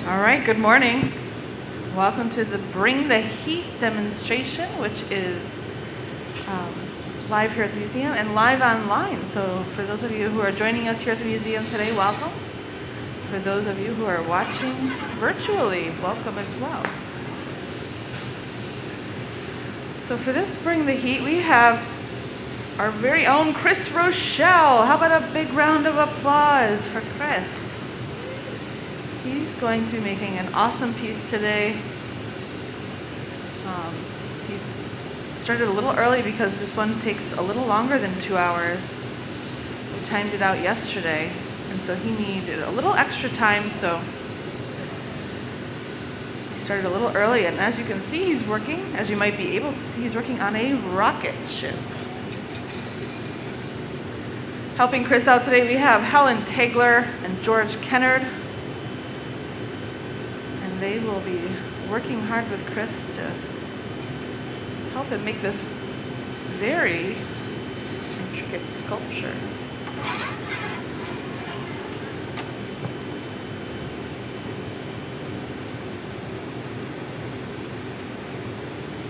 All right, good morning. Welcome to the Bring the Heat demonstration, which is live here at the museum and live online. So for those of you who are joining us here at the museum today, welcome. For those of you who are watching virtually, welcome as well. So for this Bring the Heat, we have our very own Chris Rochelle. How about a big round of applause for Chris? He's going to be making an awesome piece today. He's started a little early because this one takes a little longer than 2 hours. We timed it out yesterday, and so he needed a little extra time, so he started a little early. And as you can see, he's working, as you might be able to see, he's working on a rocket ship. Helping Chris out today, we have Helen Tagler and George Kennard. And they will be working hard with Chris to help him make this very intricate sculpture.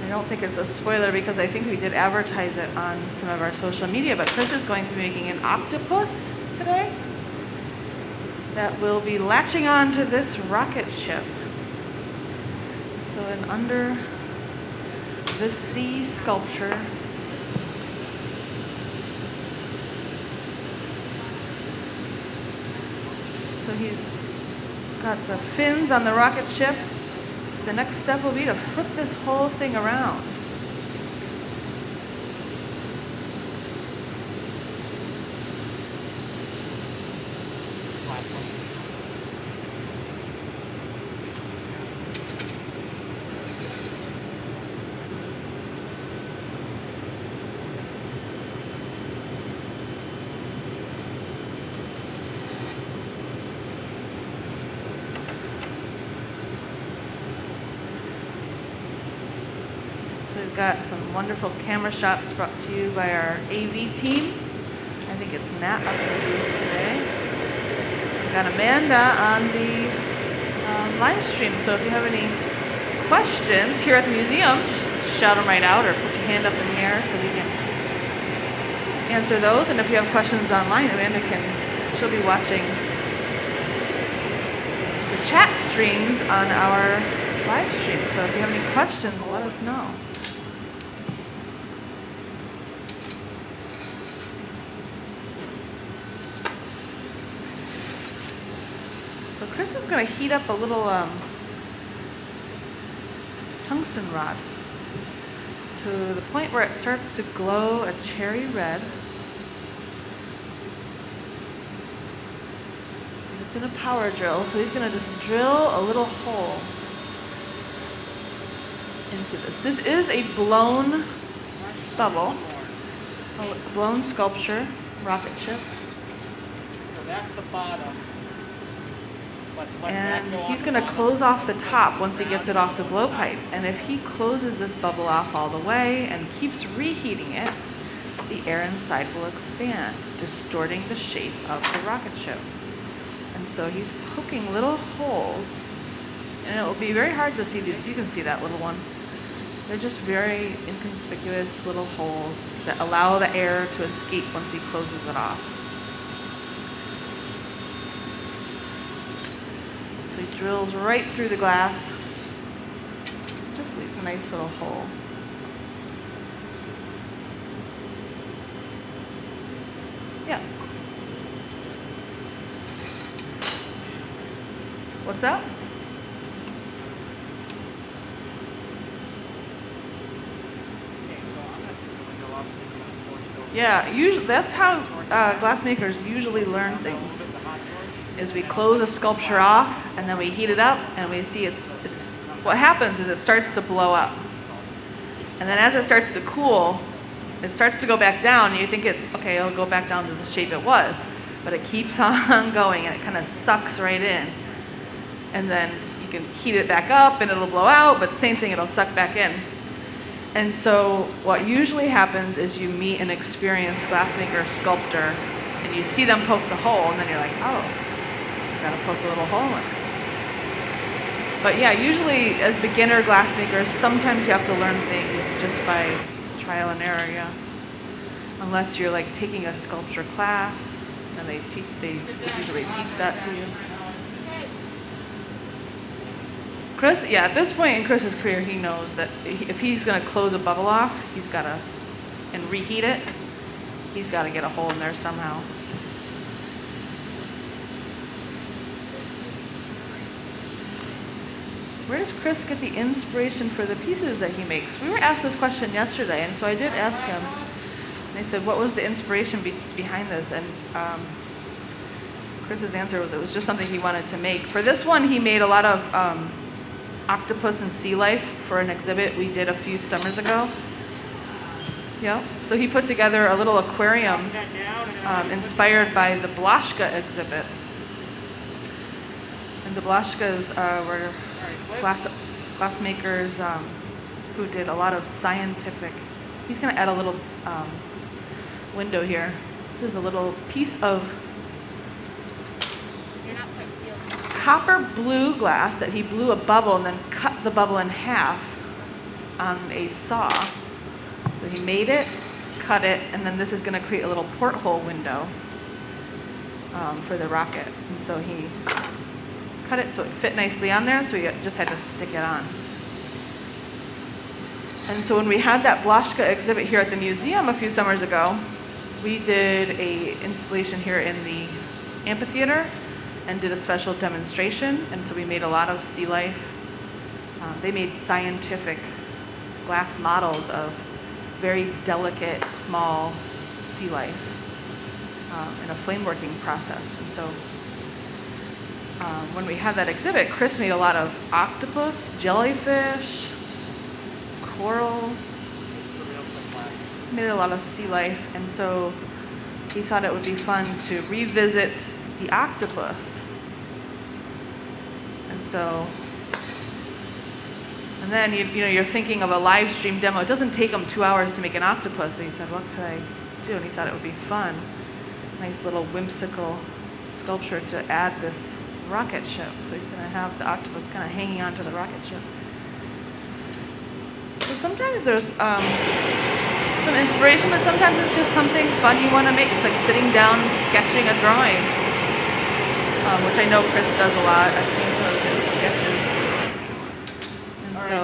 I don't think it's a spoiler because I think we did advertise it on some of our social media, but Chris is going to be making an octopus today that will be latching on to this rocket ship. So an under the sea sculpture. So he's got the fins on the rocket ship. The next step will be to flip this whole thing around. We've got some wonderful camera shots brought to you by our AV team. I think it's Nat up in the booth today. We've got Amanda on the live stream. So if you have any questions here at the museum, just shout them right out or put your hand up in the air so we can answer those. And if you have questions online, Amanda she'll be watching the chat streams on our live stream. So if you have any questions, let us know. So Chris is going to heat up a little tungsten rod to the point where it starts to glow a cherry red. It's in a power drill, so he's going to just drill a little hole into this. This is a blown bubble, a blown sculpture, rocket ship. So that's the bottom. And he's going to close off the top once he gets it off the blowpipe. And if he closes this bubble off all the way and keeps reheating it, the air inside will expand, distorting the shape of the rocket ship. And so he's poking little holes, and it will be very hard to see these. You can see that little one. They're just very inconspicuous little holes that allow the air to escape once he closes it off. So he drills right through the glass. Just leaves a nice little hole. Yeah. What's that? Yeah, usually that's how glassmakers usually learn things. Is we close a sculpture off and then we heat it up and we see it's what happens is it starts to blow up. And then as it starts to cool, it starts to go back down and you think it's okay, it'll go back down to the shape it was. But it keeps on going and it kind of sucks right in. And then you can heat it back up and it'll blow out, but same thing, it'll suck back in. And so what usually happens is you meet an experienced glassmaker sculptor and you see them poke the hole and then you're like, oh, just gotta poke a little hole in. But yeah, usually as beginner glassmakers, sometimes you have to learn things just by trial and error, yeah. Unless you're like taking a sculpture class, and they usually teach that to you. Chris, yeah, at this point in Chris's career, he knows that if he's gonna close a bubble off, and reheat it, he's gotta get a hole in there somehow. Where does Chris get the inspiration for the pieces that he makes? We were asked this question yesterday, and so I did ask him. And I said, what was the inspiration behind this? And Chris's answer was it was just something he wanted to make. For this one, he made a lot of octopus and sea life for an exhibit we did a few summers ago. Yeah. So he put together a little aquarium inspired by the Blashka exhibit. And the Blashkas were glassmakers who did a lot of scientific. He's going to add a little window here. This is a little piece of copper blue glass that he blew a bubble and then cut the bubble in half on a saw. So he made it, cut it, and then this is going to create a little porthole window for the rocket. And so he cut it so it fit nicely on there, so he just had to stick it on. And so when we had that Blashka exhibit here at the museum a few summers ago, we did a installation here in the amphitheater and did a special demonstration. And so we made a lot of sea life. They made scientific glass models of very delicate, small sea life in a flame working process. And so when we had that exhibit, Chris made a lot of octopus, jellyfish, coral, made a lot of sea life, and so he thought it would be fun to revisit the octopus. And then you're thinking of a live stream demo. It doesn't take him 2 hours to make an octopus, so he said, what could I do? And he thought it would be fun. Nice little whimsical sculpture to add this rocket ship. So he's going to have the octopus kind of hanging onto the rocket ship. So sometimes there's some inspiration, but sometimes it's just something fun you want to make. It's like sitting down and sketching a drawing, which I know Chris does a lot. I've seen some of his sketches. And so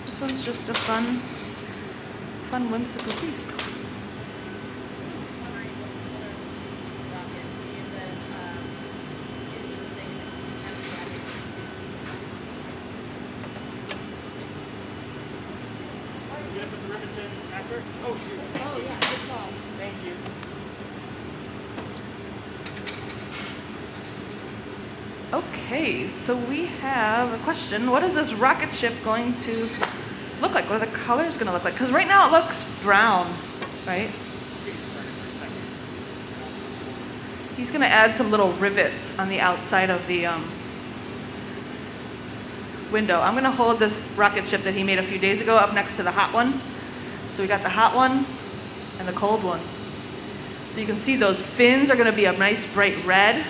this one's just a fun, whimsical piece. Oh, shoot. Oh, yeah, good call. Thank you. Okay, so we have a question. What is this rocket ship going to look like? What are the colors going to look like? Because right now it looks brown, right? He's going to add some little rivets on the outside of the window. I'm going to hold this rocket ship that he made a few days ago up next to the hot one. So we got the hot one and the cold one. So you can see those fins are going to be a nice bright red.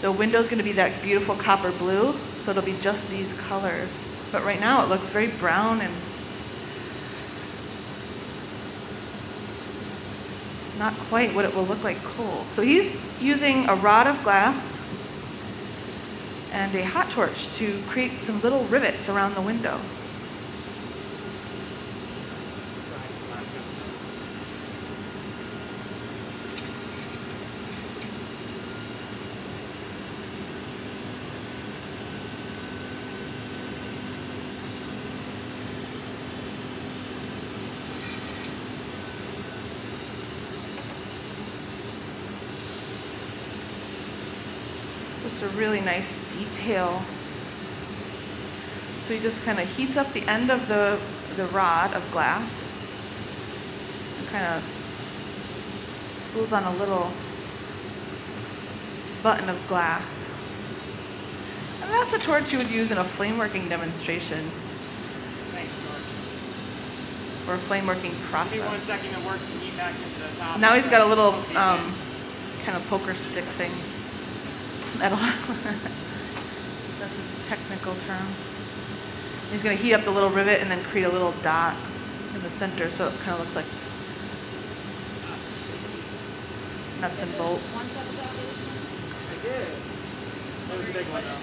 The window's going to be that beautiful copper blue, so it'll be just these colors. But right now it looks very brown and not quite what it will look like cold. So he's using a rod of glass and a hot torch to create some little rivets around the window. Just a really nice detail. So he just kind of heats up the end of the rod of glass and kind of spools on a little button of glass. And that's a torch you would use in a flame working demonstration. Or a flame working process. Give me 1 second to work the heat back into the top. Now he's got a little kind of poker stick thing. That'll That's his technical term. He's going to heat up the little rivet and then create a little dot in the center so it kind of looks like nuts and bolts. I did. That was a big one though.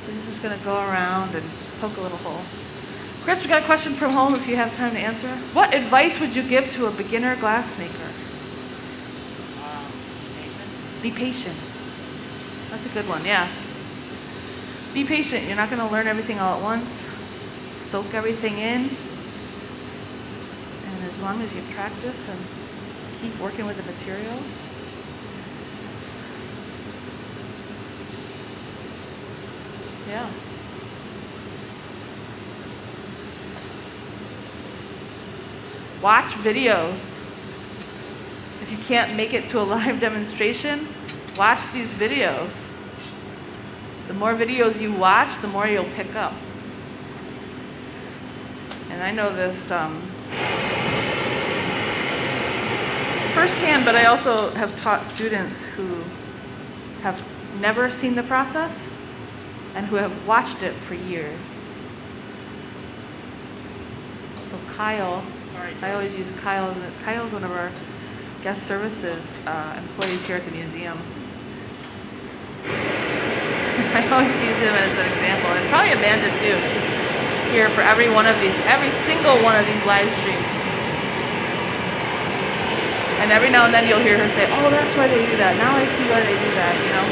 So he's just going to go around and poke a little hole. Chris, we got a question from home if you have time to answer. What advice would you give to a beginner glassmaker? Be patient. That's a good one, yeah. Be patient. You're not going to learn everything all at once. Soak everything in. And as long as you practice and keep working with the material. Yeah. Watch videos. If you can't make it to a live demonstration, watch these videos. The more videos you watch, the more you'll pick up. And I know this firsthand, but I also have taught students who have never seen the process and who have watched it for years. So Kyle, I always use Kyle. Kyle's one of our guest services employees here at the museum. I always use him as an example, and probably Amanda too. She's here for every single one of these live streams. And every now and then you'll hear her say, "Oh, that's why they do that. Now I see why they do that." You know,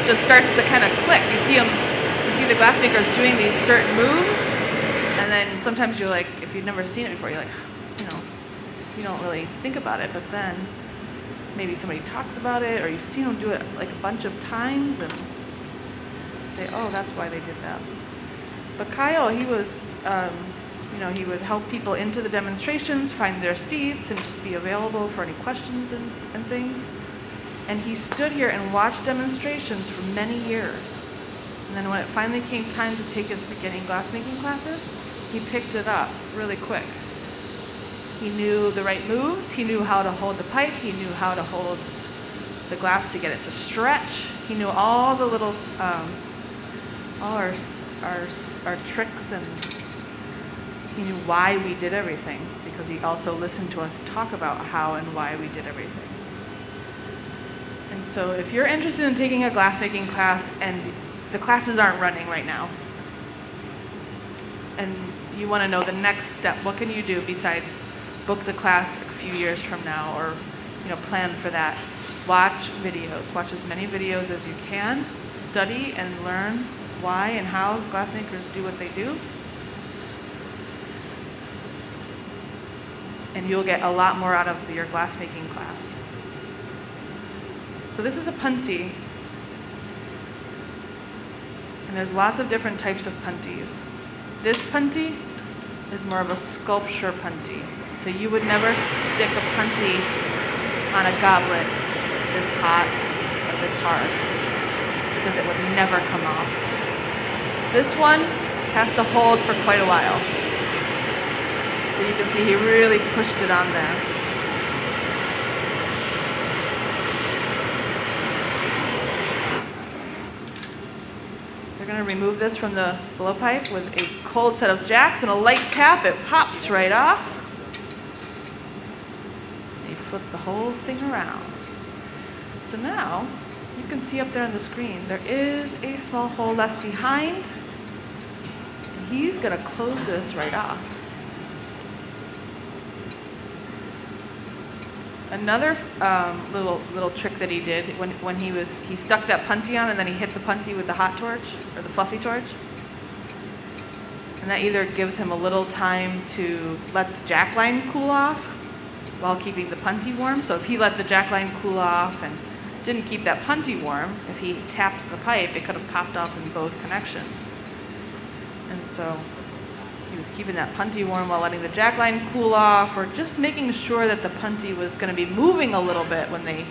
it just starts to kind of click. You see the glassmakers doing these certain moves, and then sometimes you're like, if you've never seen it before, you're like, you know, you don't really think about it, but then maybe somebody talks about it, or you've seen them do it like a bunch of times and say, oh, that's why they did that. But Kyle, he was, he would help people into the demonstrations, find their seats, and just be available for any questions and things. And he stood here and watched demonstrations for many years. And then when it finally came time to take his beginning glassmaking classes, he picked it up really quick. He knew the right moves, he knew how to hold the pipe, he knew how to hold the glass to get it to stretch. He knew all the little, all our tricks, and he knew why we did everything, because he also listened to us talk about how and why we did everything. And so if you're interested in taking a glassmaking class and the classes aren't running right now, and you want to know the next step, what can you do besides book the class a few years from now, or plan for that? Watch videos. Watch as many videos as you can. Study and learn why and how glassmakers do what they do. And you'll get a lot more out of your glassmaking class. So this is a punty. And there's lots of different types of punties. This punty is more of a sculpture punty. So you would never stick a punty on a goblet this hot or this hard, because it would never come off. This one has to hold for quite a while. So you can see he really pushed it on there. They're going to remove this from the blowpipe with a cold set of jacks and a light tap. It pops right off. You flip the whole thing around. So now, you can see up there on the screen, there is a small hole left behind. And he's going to close this right off. Another little trick that he did when he stuck that punty on, and then he hit the punty with the hot torch or the fluffy torch. And that either gives him a little time to let the jack line cool off while keeping the punty warm. So if he let the jack line cool off and didn't keep that punty warm, if he tapped the pipe, it could have popped off in both connections. And so he was keeping that punty warm while letting the jack line cool off, or just making sure that the punty was going to be moving a little bit when they...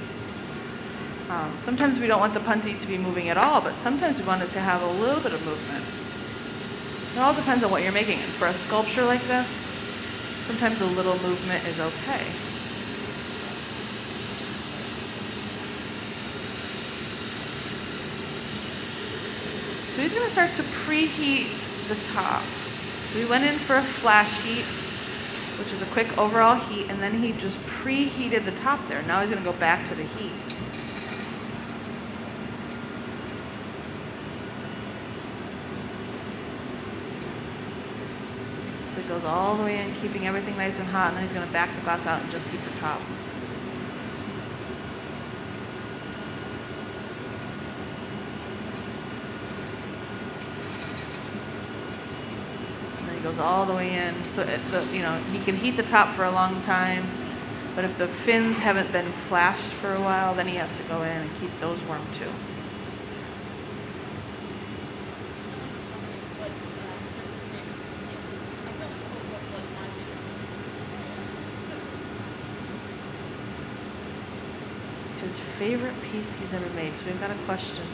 sometimes we don't want the punty to be moving at all, but sometimes we want it to have a little bit of movement. It all depends on what you're making. And for a sculpture like this, sometimes a little movement is okay. So he's going to start to preheat the top. So we went in for a flash heat, which is a quick overall heat, and then he just preheated the top there. Now he's going to go back to the heat. So it goes all the way in, keeping everything nice and hot, and then he's going to back the glass out and just heat the top. Goes all the way in, so he can heat the top for a long time, but if the fins haven't been flashed for a while, then he has to go in and keep those warm too. His favorite piece he's ever made. So we've got a question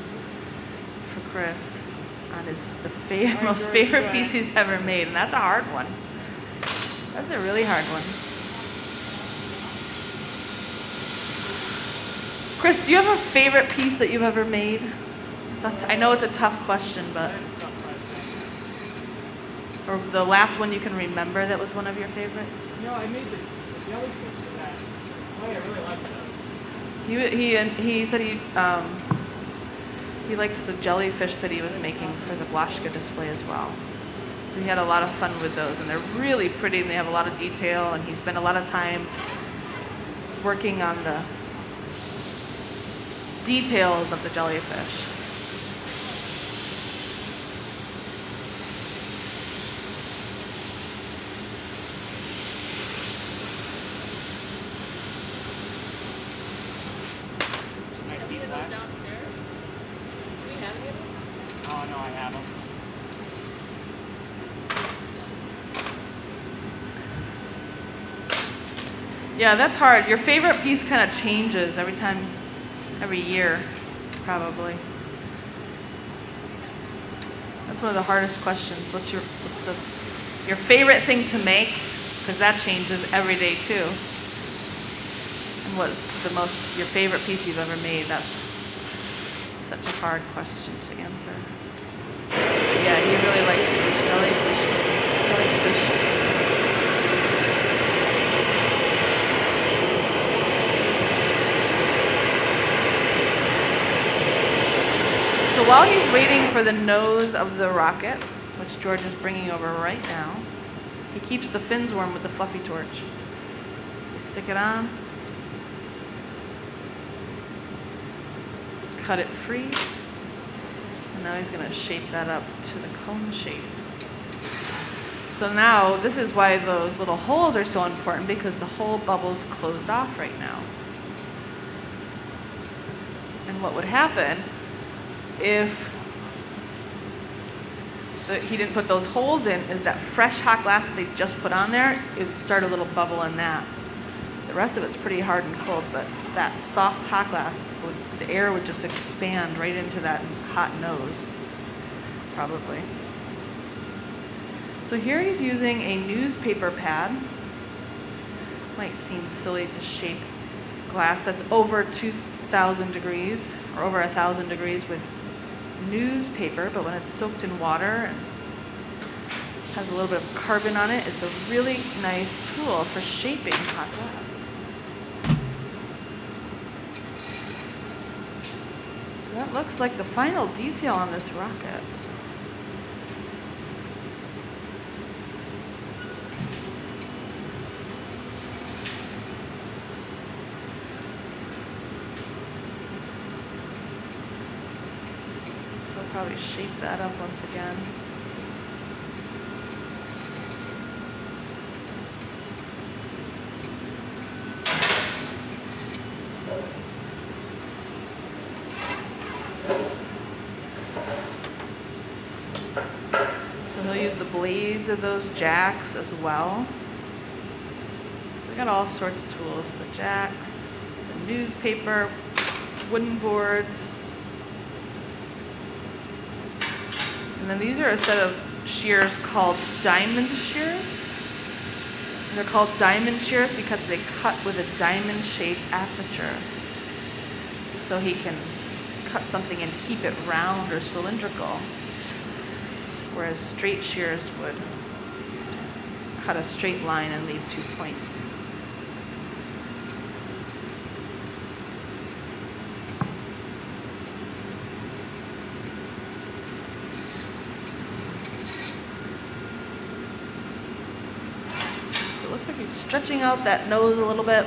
for Chris on the most favorite piece he's ever made, and that's a hard one. That's a really hard one. Chris, do you have a favorite piece that you've ever made? I know it's a tough question, but or the last one you can remember that was one of your favorites? I made the jellyfish for that. I really liked those. He said he liked the jellyfish that he was making for the Blashka display as well. So he had a lot of fun with those, and they're really pretty, and they have a lot of detail, and he spent a lot of time working on the details of the jellyfish. Oh, no, I have them. Yeah, that's hard. Your favorite piece kind of changes every year, probably. That's one of the hardest questions. What's your favorite thing to make? Because that changes every day too. And what's your favorite piece you've ever made? That's such a hard question to answer. Yeah, he really liked those jellyfish. So while he's waiting for the nose of the rocket, which George is bringing over right now, he keeps the fins warm with the fluffy torch. You stick it on, cut it free, and now he's going to shape that up to the cone shape. So now this is why those little holes are so important, because the whole bubble's closed off right now. And what would happen if he didn't put those holes in is that fresh hot glass that they just put on there, it would start a little bubble in that. The rest of it's pretty hard and cold, but that soft hot glass, the air would just expand right into that hot nose, probably. So here he's using a newspaper pad. Might seem silly to shape glass that's over 2,000 degrees or over 1,000 degrees with newspaper, but when it's soaked in water and has a little bit of carbon on it, it's a really nice tool for shaping hot glass. So that looks like the final detail on this rocket. Probably shape that up once again. So he'll use the blades of those jacks as well. So we got all sorts of tools: the jacks, the newspaper, wooden boards. And then these are a set of shears called diamond shears. They're called diamond shears because they cut with a diamond-shaped aperture. So he can cut something and keep it round or cylindrical, whereas straight shears would cut a straight line and leave 2 points. So it looks like he's stretching out that nose a little bit.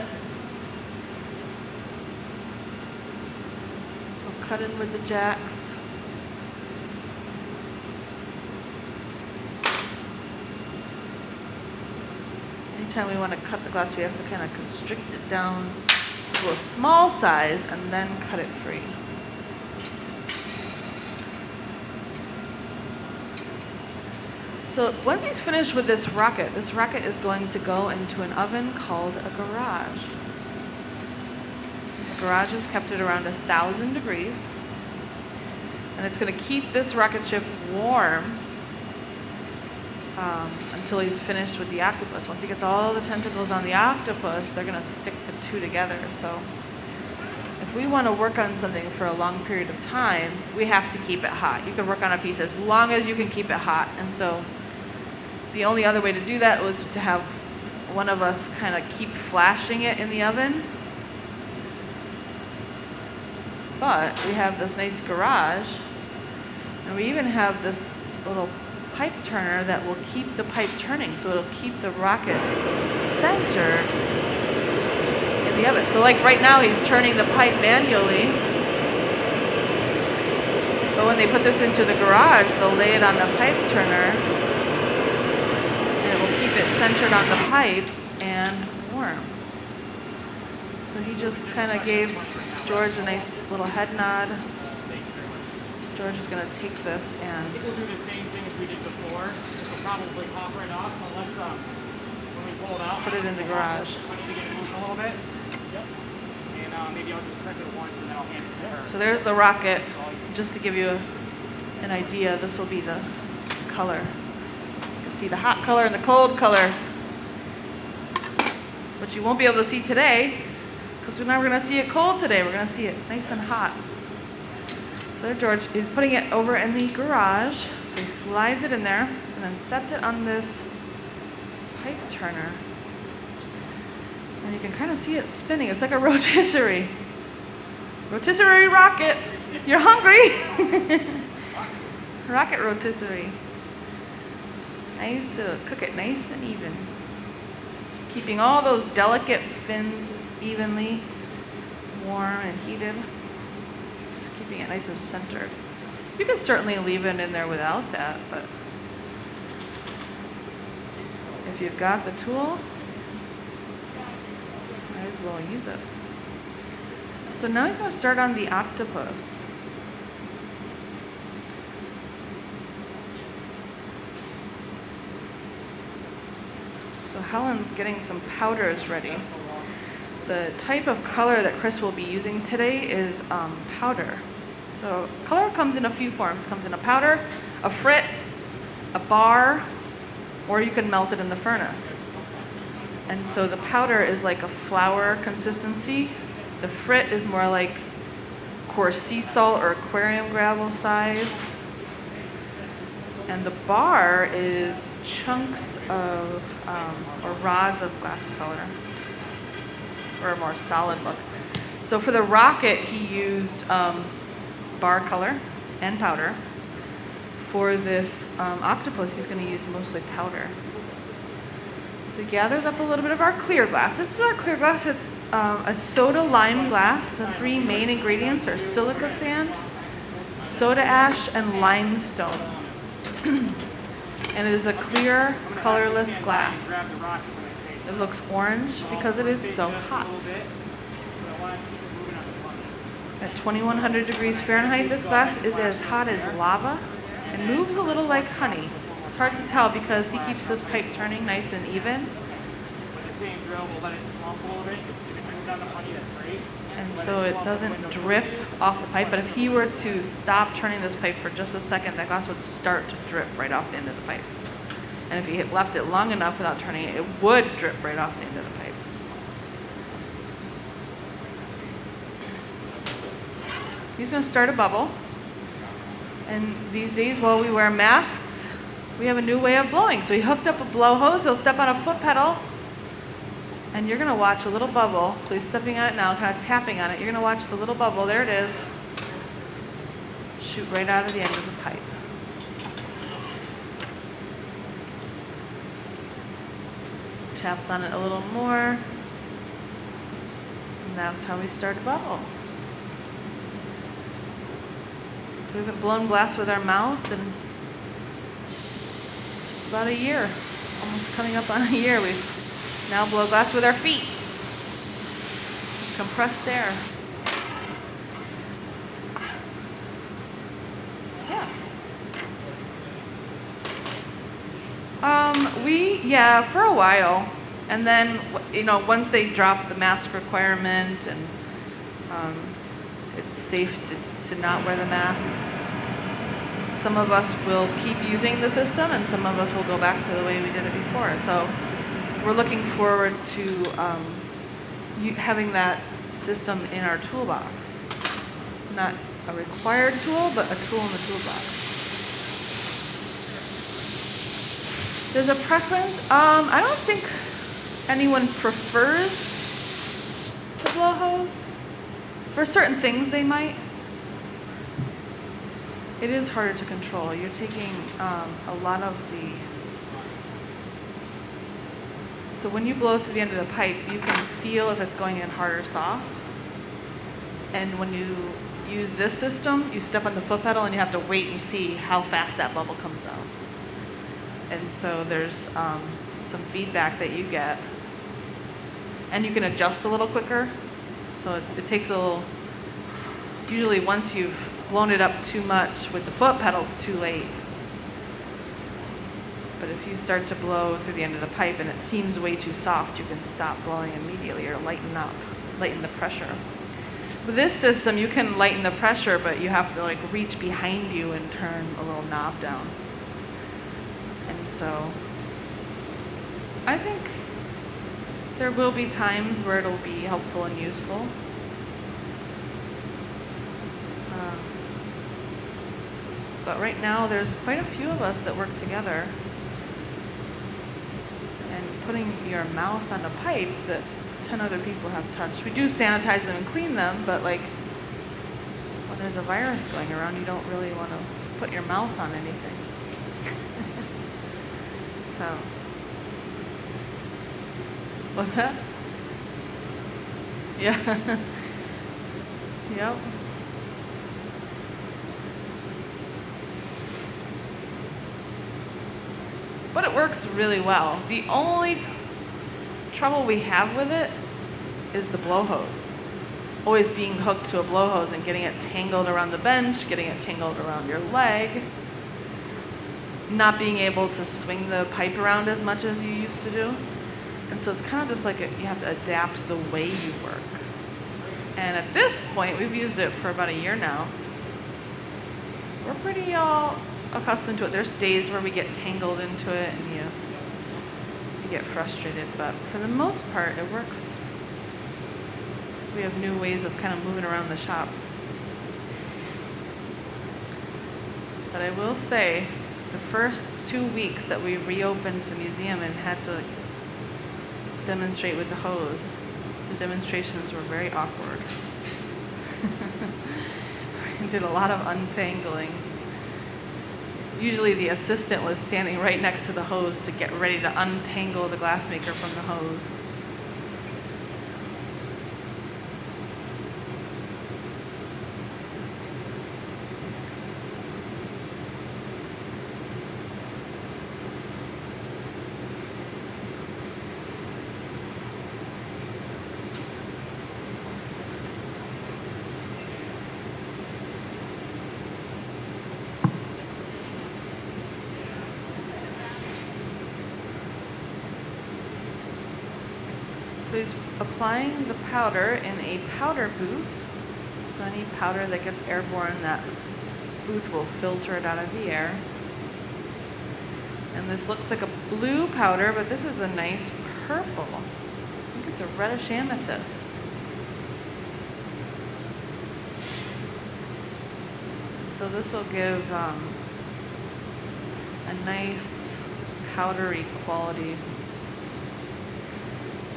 I'll cut in with the jacks. Anytime we want to cut the glass, we have to kind of constrict it down to a small size and then cut it free. So once he's finished with this rocket is going to go into an oven called a garage. The garage is kept at around 1,000 degrees, and it's going to keep this rocket ship warm until he's finished with the octopus. Once he gets all the tentacles on the octopus, they're going to stick the two together. So if we want to work on something for a long period of time, we have to keep it hot. You can work on a piece as long as you can keep it hot. And so the only other way to do that was to have one of us kind of keep flashing it in the oven. But we have this nice garage, and we even have this little pipe turner that will keep the pipe turning, so it'll keep the rocket centered in the oven. So like right now he's turning the pipe manually, but when they put this into the garage, they'll lay it on the pipe turner and it will keep it centered on the pipe and warm. So he just kind of gave George a nice little head nod. George is going to take this and I think we'll do the same thing as we did before. This will probably pop right off, but let's, when we pull it out, put it in the garage. Push to get it moving a little bit. Yep. And maybe I'll just correct it once and then I'll hand it to her. So there's the rocket. Just to give you an idea, this will be the color. You can see the hot color and the cold color, which you won't be able to see today because we're not going to see it cold today. We're going to see it nice and hot. There, George is putting it over in the garage. So he slides it in there and then sets it on this pipe turner. And you can kind of see it spinning. It's like a rotisserie. Rotisserie rocket. You're hungry? Rocket rotisserie. Nice to cook it nice and even. Keeping all those delicate fins evenly warm and heated. Keeping it nice and centered. You could certainly leave it in there without that, but if you've got the tool, might as well use it. So now he's going to start on the octopus. So Helen's getting some powders ready. The type of color that Chris will be using today is powder. So color comes in a few forms. It comes in a powder, a frit, a bar, or you can melt it in the furnace. And so the powder is like a flour consistency. The frit is more like coarse sea salt or aquarium gravel size. And the bar is chunks of, or rods of glass color for a more solid look. So for the rocket, he used bar color and powder. For this octopus, he's going to use mostly powder. So he gathers up a little bit of our clear glass. This is our clear glass. It's a soda lime glass. The three main ingredients are silica sand, soda ash, and limestone. And it is a clear, colorless glass. It looks orange because it is so hot. At 2100 degrees Fahrenheit, this glass is as hot as lava and moves a little like honey. It's hard to tell because he keeps this pipe turning nice and even. With the same drill, we'll let it slump a little bit. If it's moved down to honey, that's great. And so it doesn't drip off the pipe, but if he were to stop turning this pipe for just a second, that glass would start to drip right off the end of the pipe. And if he had left it long enough without turning it, it would drip right off the end of the pipe. He's going to start a bubble. And these days, while we wear masks, we have a new way of blowing. So he hooked up a blow hose. He'll step on a foot pedal. And you're going to watch a little bubble. So he's stepping on it now, kind of tapping on it. You're going to watch the little bubble. There it is. Shoot right out of the end of the pipe. Taps on it a little more. And that's how we start a bubble. So we haven't blown glass with our mouths in about a year. Almost coming up on a year. We've now blow glass with our feet. Compressed air. Yeah, for a while. And then, once they drop the mask requirement and it's safe to not wear the masks, some of us will keep using the system and some of us will go back to the way we did it before. So we're looking forward to having that system in our toolbox. Not a required tool, but a tool in the toolbox. There's a preference. I don't think anyone prefers the blow hose. For certain things, they might. It is harder to control. You're taking a lot of the... So when you blow through the end of the pipe, you can feel if it's going in hard or soft. And when you use this system, you step on the foot pedal and you have to wait and see how fast that bubble comes out. And so there's some feedback that you get. And you can adjust a little quicker. So it takes a little... Usually once you've blown it up too much with the foot pedal, it's too late. But if you start to blow through the end of the pipe and it seems way too soft, you can stop blowing immediately or lighten the pressure. With this system, you can lighten the pressure, but you have to reach behind you and turn a little knob down. And so I think there will be times where it'll be helpful and useful. But right now, there's quite a few of us that work together. And putting your mouth on a pipe that 10 other people have touched. We do sanitize them and clean them, but when there's a virus going around, you don't really want to put your mouth on anything. So, what's that? Yeah. Yep. But it works really well. The only trouble we have with it is the blow hose. Always being hooked to a blow hose and getting it tangled around the bench, getting it tangled around your leg, not being able to swing the pipe around as much as you used to do. And so it's kind of just you have to adapt the way you work. And at this point, we've used it for about a year now. We're pretty accustomed to it. There's days where we get tangled into it and you get frustrated, but for the most part, it works. We have new ways of kind of moving around the shop. But I will say, the first 2 weeks that we reopened the museum and had to demonstrate with the hose, the demonstrations were very awkward. We did a lot of untangling. Usually the assistant was standing right next to the hose to get ready to untangle the glassmaker from the hose. So he's applying the powder in a powder booth. So any powder that gets airborne, that booth will filter it out of the air. And this looks like a blue powder, but this is a nice purple. I think it's a reddish amethyst. So this will give a nice powdery quality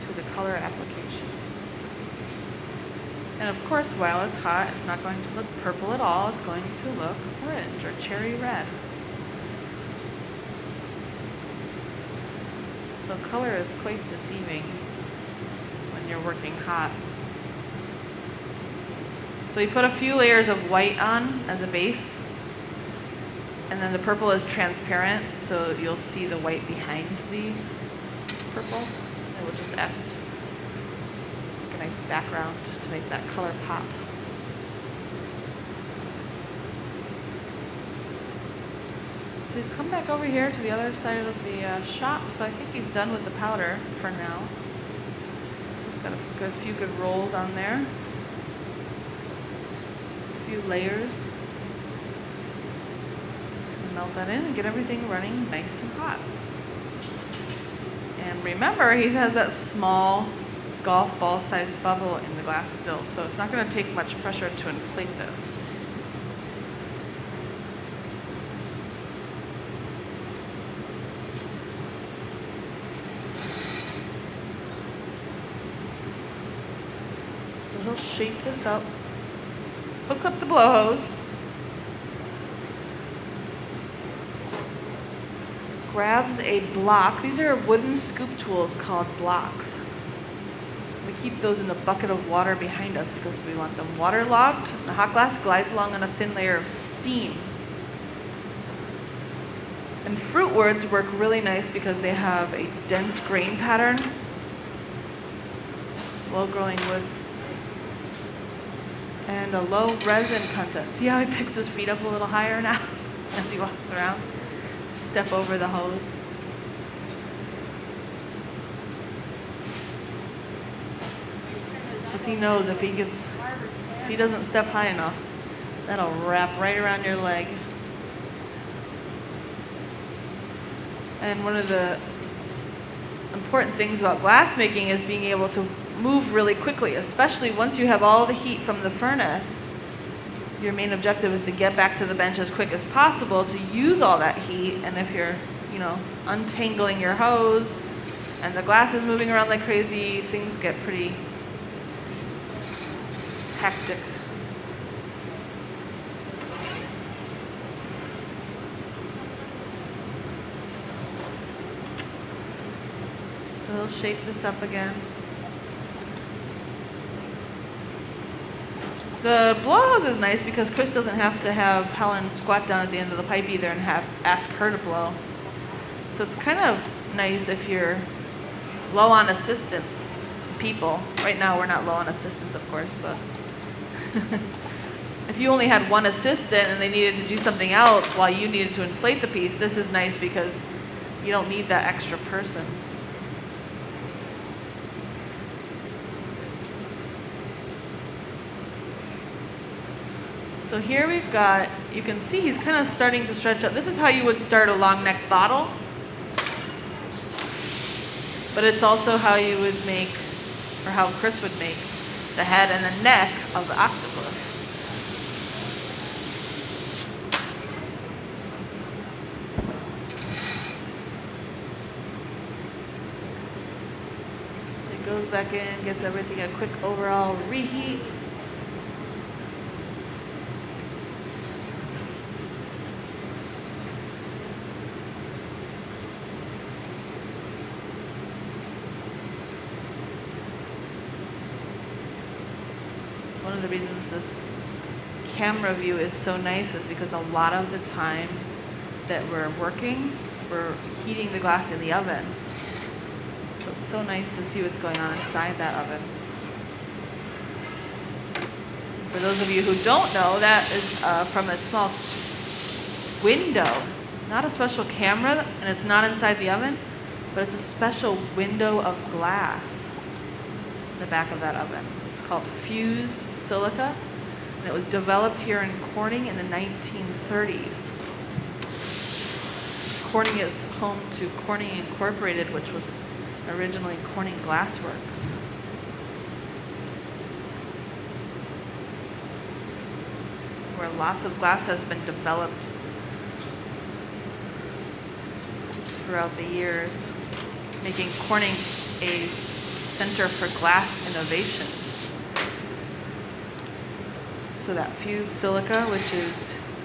to the color application. And of course, while it's hot, it's not going to look purple at all. It's going to look orange or cherry red. So color is quite deceiving when you're working hot. So we put a few layers of white on as a base, and then the purple is transparent, so you'll see the white behind the purple. It will just act like a nice background to make that color pop. So he's come back over here to the other side of the shop, so I think he's done with the powder for now. He's got a few good rolls on there. Few layers to melt that in and get everything running nice and hot. And remember, he has that small golf ball sized bubble in the glass still, so it's not going to take much pressure to inflate this. So he'll shape this up. Hooks up the blow hose, grabs a block. These are wooden scoop tools called blocks. We keep those in the bucket of water behind us because we want them waterlogged. The hot glass glides along on a thin layer of steam. And fruit woods work really nice because they have a dense grain pattern. Slow growing woods. And a low resin content. See how he picks his feet up a little higher now as he walks around? Step over the hose. Because he knows if he doesn't step high enough, that'll wrap right around your leg. And one of the important things about glass making is being able to move really quickly, especially once you have all the heat from the furnace. Your main objective is to get back to the bench as quick as possible to use all that heat. And if you're, untangling your hose and the glass is moving around like crazy, things get pretty hectic. So he'll shape this up again. The blow hose is nice because Chris doesn't have to have Helen squat down at the end of the pipe either and ask her to blow. So it's kind of nice if you're low on assistance people. Right now we're not low on assistance, of course, but if you only had one assistant and they needed to do something else while you needed to inflate the piece, this is nice because you don't need that extra person. So here we've got, you can see he's kind of starting to stretch out. This is how you would start a long neck bottle. But it's also how you would make, or how Chris would make, the head and the neck of the octopus. So he goes back in, gets everything a quick overall reheat. One of the reasons this camera view is so nice is because a lot of the time that we're working, we're heating the glass in the oven. So it's so nice to see what's going on inside that oven. For those of you who don't know, that is from a small window, not a special camera, and it's not inside the oven, but it's a special window of glass. in the back of that oven. It's called fused silica, and it was developed here in Corning in the 1930s. Corning is home to Corning Incorporated, which was originally Corning Glassworks. Where lots of glass has been developed throughout the years, making Corning a center for glass innovation. So that fused silica, which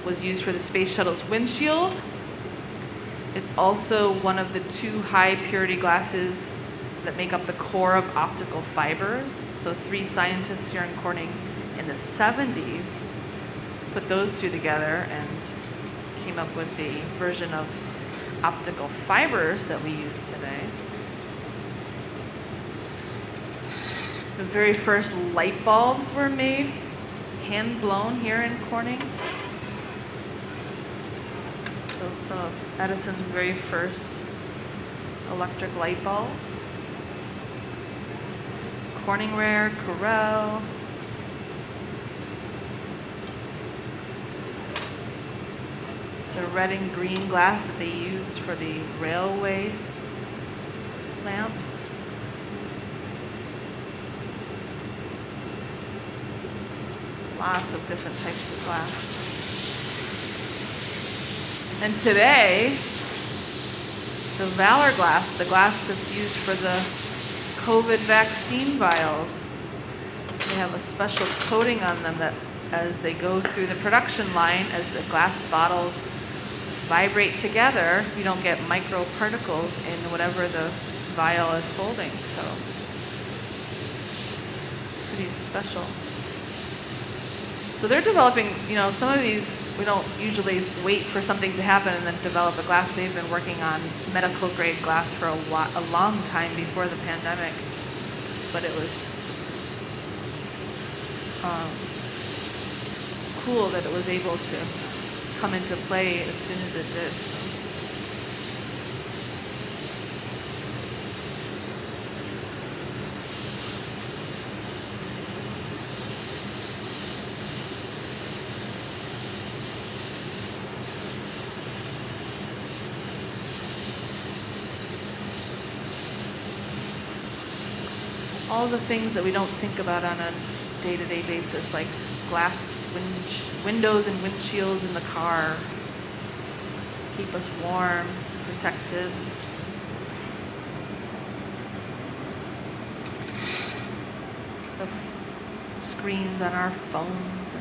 was used for the space shuttle's windshield. It's also one of the 2 high purity glasses that make up the core of optical fibers. So 3 scientists here in Corning in the 70s put those 2 together and came up with the version of optical fibers that we use today. The very first light bulbs were made, hand blown here in Corning. So some of Edison's very first electric light bulbs. Corning ware, Corel. The red and green glass that they used for the railway lamps. Lots of different types of glass. And today, the Valor glass, the glass that's used for the COVID vaccine vials, they have a special coating on them that as they go through the production line, as the glass bottles vibrate together, you don't get microparticles in whatever the vial is holding. So, pretty special. So they're developing, some of these, we don't usually wait for something to happen and then develop a glass. They've been working on medical grade glass for a long time before the pandemic. But it was cool that it was able to come into play as soon as it did. All the things that we don't think about on a day-to-day basis, like glass windows and windshields in the car, keep us warm, protected. The screens on our phones.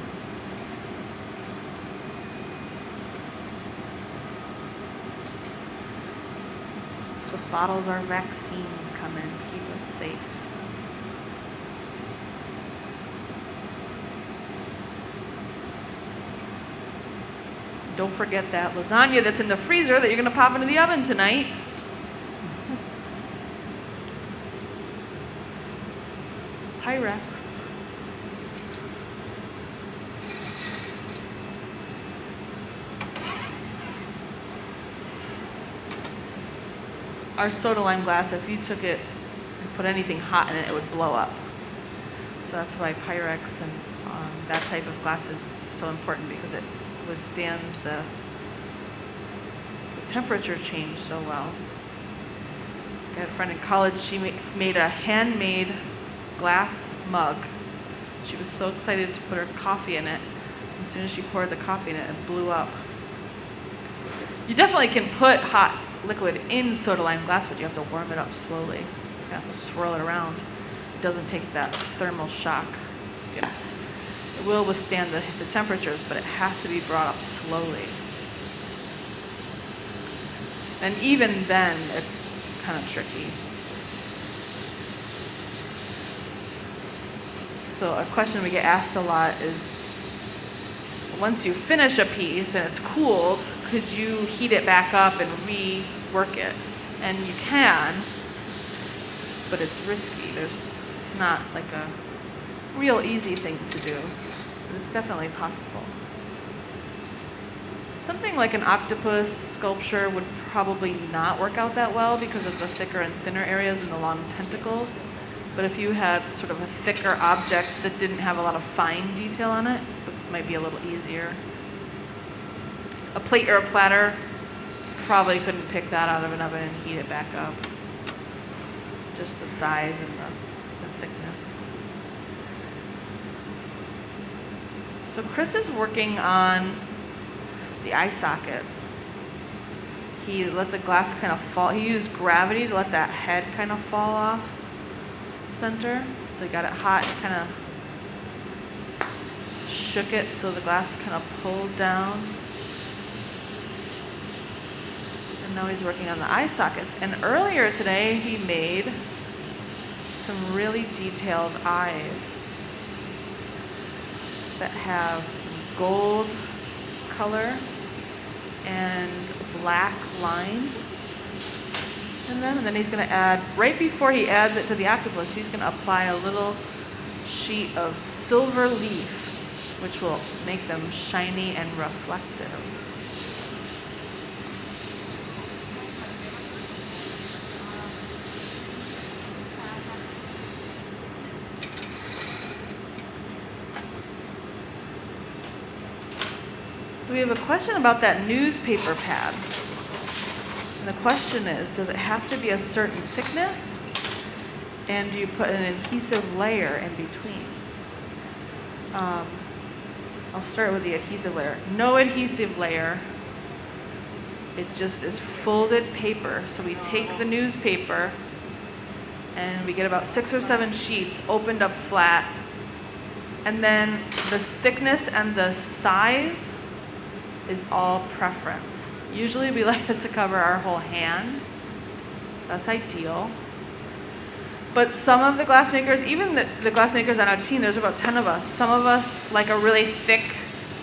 The bottles our vaccines come in to keep us safe. Don't forget that lasagna that's in the freezer that you're going to pop into the oven tonight. Pyrex. Our soda lime glass, if you took it and put anything hot in it, it would blow up. So that's why Pyrex and that type of glass is so important, because it withstands the temperature change so well. I had a friend in college, she made a handmade glass mug. She was so excited to put her coffee in it. As soon as she poured the coffee in it, it blew up. You definitely can put hot liquid in soda lime glass, but you have to warm it up slowly. You have to swirl it around. It doesn't take that thermal shock. It will withstand the temperatures, but it has to be brought up slowly. And even then, it's kind of tricky. So a question we get asked a lot is, once you finish a piece and it's cooled, could you heat it back up and rework it? And you can, but it's risky. It's not like a real easy thing to do. But it's definitely possible. Something like an octopus sculpture would probably not work out that well because of the thicker and thinner areas and the long tentacles. But if you had sort of a thicker object that didn't have a lot of fine detail on it, it might be a little easier. A plate or a platter, probably couldn't pick that out of an oven and heat it back up. Just the size and the thickness. So Chris is working on the eye sockets. He let the glass kind of fall. He used gravity to let that head kind of fall off center. So he got it hot and kind of shook it so the glass kind of pulled down. And now he's working on the eye sockets. And earlier today he made some really detailed eyes that have some gold color and black line in them. And then he's going to add, right before he adds it to the octopus, he's going to apply a little sheet of silver leaf, which will make them shiny and reflective. We have a question about that newspaper pad. And the question is, does it have to be a certain thickness? And do you put an adhesive layer in between? I'll start with the adhesive layer. No adhesive layer. It just is folded paper. So we take the newspaper and we get about 6 or 7 sheets opened up flat. And then the thickness and the size is all preference. Usually we like it to cover our whole hand. That's ideal. But some of the glass makers, even the glass makers on our team, there's about 10 of us. Some of us like a really thick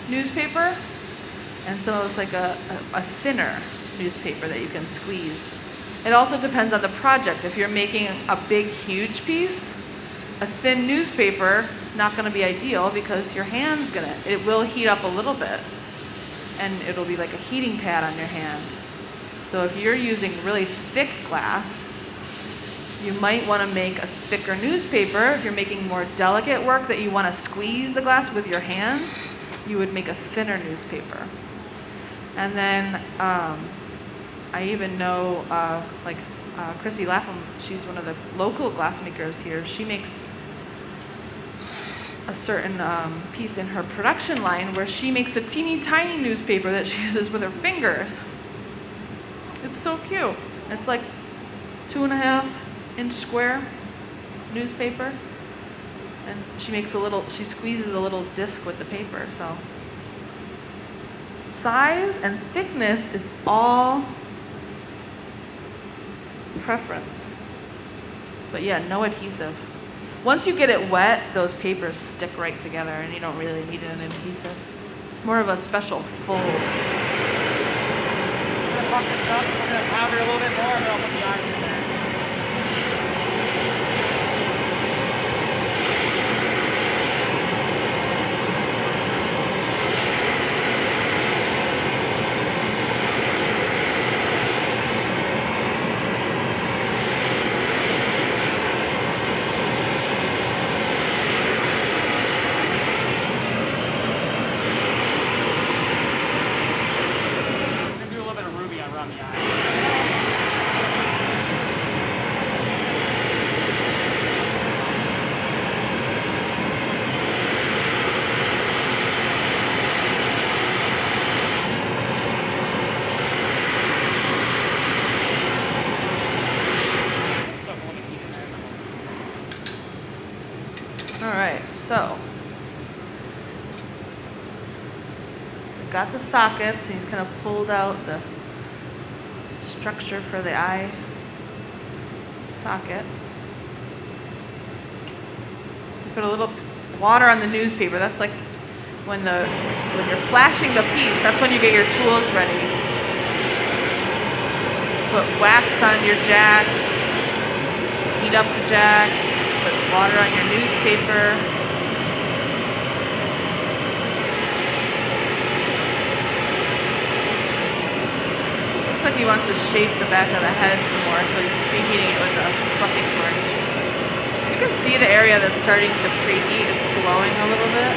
newspaper, and some of us like a thinner newspaper that you can squeeze. It also depends on the project. If you're making a big, huge piece, a thin newspaper is not gonna be ideal because your hand's it will heat up a little bit, and it'll be like a heating pad on your hand. So if you're using really thick glass, you might want to make a thicker newspaper. If you're making more delicate work that you want to squeeze the glass with your hands, you would make a thinner newspaper. And then I even know Chrissy Lapham, she's one of the local glass makers here. She makes a certain piece in her production line where she makes a teeny tiny newspaper that she uses with her fingers. It's so cute. It's like 2.5-inch square newspaper, and she squeezes a little disc with the paper. So size and thickness is all preference. But yeah, no adhesive. Once you get it wet, those papers stick right together and you don't really need an adhesive. It's more of a special fold. I'm gonna fuck this up. I'm gonna powder a little bit more and then I'll put the eyes in there. Around the eye. All right, so we've got the sockets, and he's kind of pulled out the structure for the eye socket. You put a little water on the newspaper. That's like when you're flashing the piece, that's when you get your tools ready. Put wax on your jacks, heat up the jacks, put water on your newspaper. Looks like he wants to shape the back of the head some more, so he's preheating it with a fluffy torch. You You can see the area that's starting to preheat. It's glowing a little bit.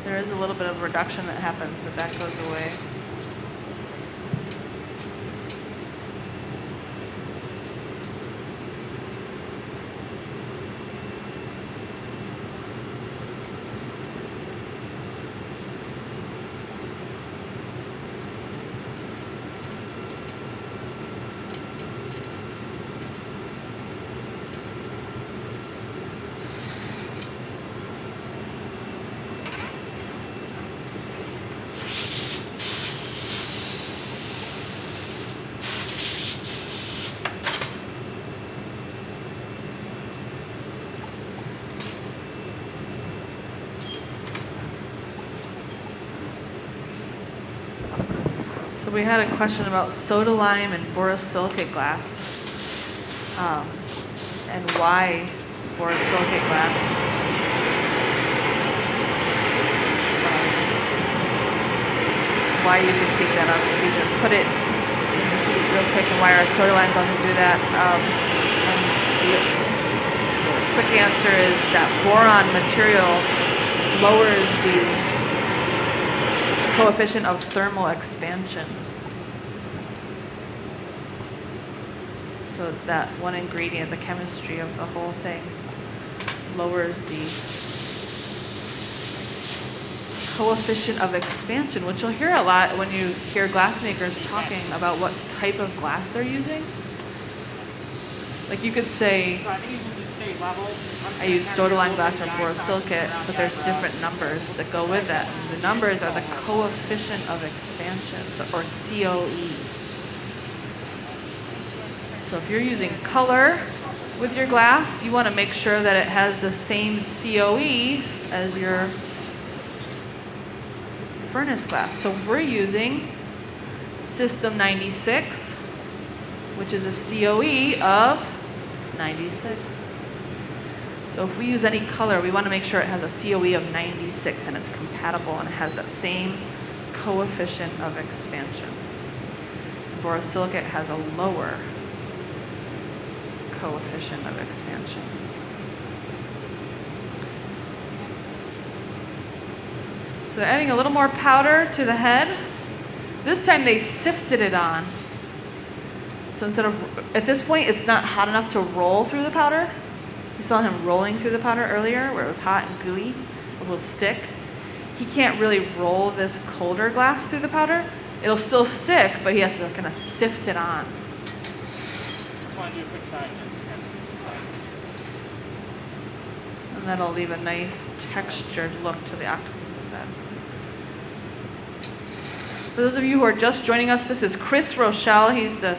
There is a little bit of reduction that happens, but that goes away. So we had a question about soda lime and borosilicate glass, and why borosilicate glass. Why you can take that out of the freezer and put it in the heat real quick, and why our soda lime doesn't do that. And the quick answer is that boron material lowers the coefficient of thermal expansion. So it's that one ingredient, the chemistry of the whole thing lowers the coefficient of expansion, which you'll hear a lot when you hear glassmakers talking about what type of glass they're using. Like you could say, I use soda lime glass or borosilicate, but there's different numbers that go with that. And the numbers are the coefficient of expansion, or COE. So if you're using color with your glass, you want to make sure that it has the same COE as your furnace glass. So we're using System 96, which is a COE of 96. So if we use any color, we want to make sure it has a COE of 96 and it's compatible and it has that same coefficient of expansion. Borosilicate has a lower coefficient of expansion. So they're adding a little more powder to the head. This time they sifted it on. So instead of, at this point, it's not hot enough to roll through the powder. You saw him rolling through the powder earlier where it was hot and gooey, it will stick. He can't really roll this colder glass through the powder. It'll still stick, but he has to kind of sift it on. Just want to do a quick side check. And that'll leave a nice textured look to the octopus's head. For those of you who are just joining us, this is Chris Rochelle. He's the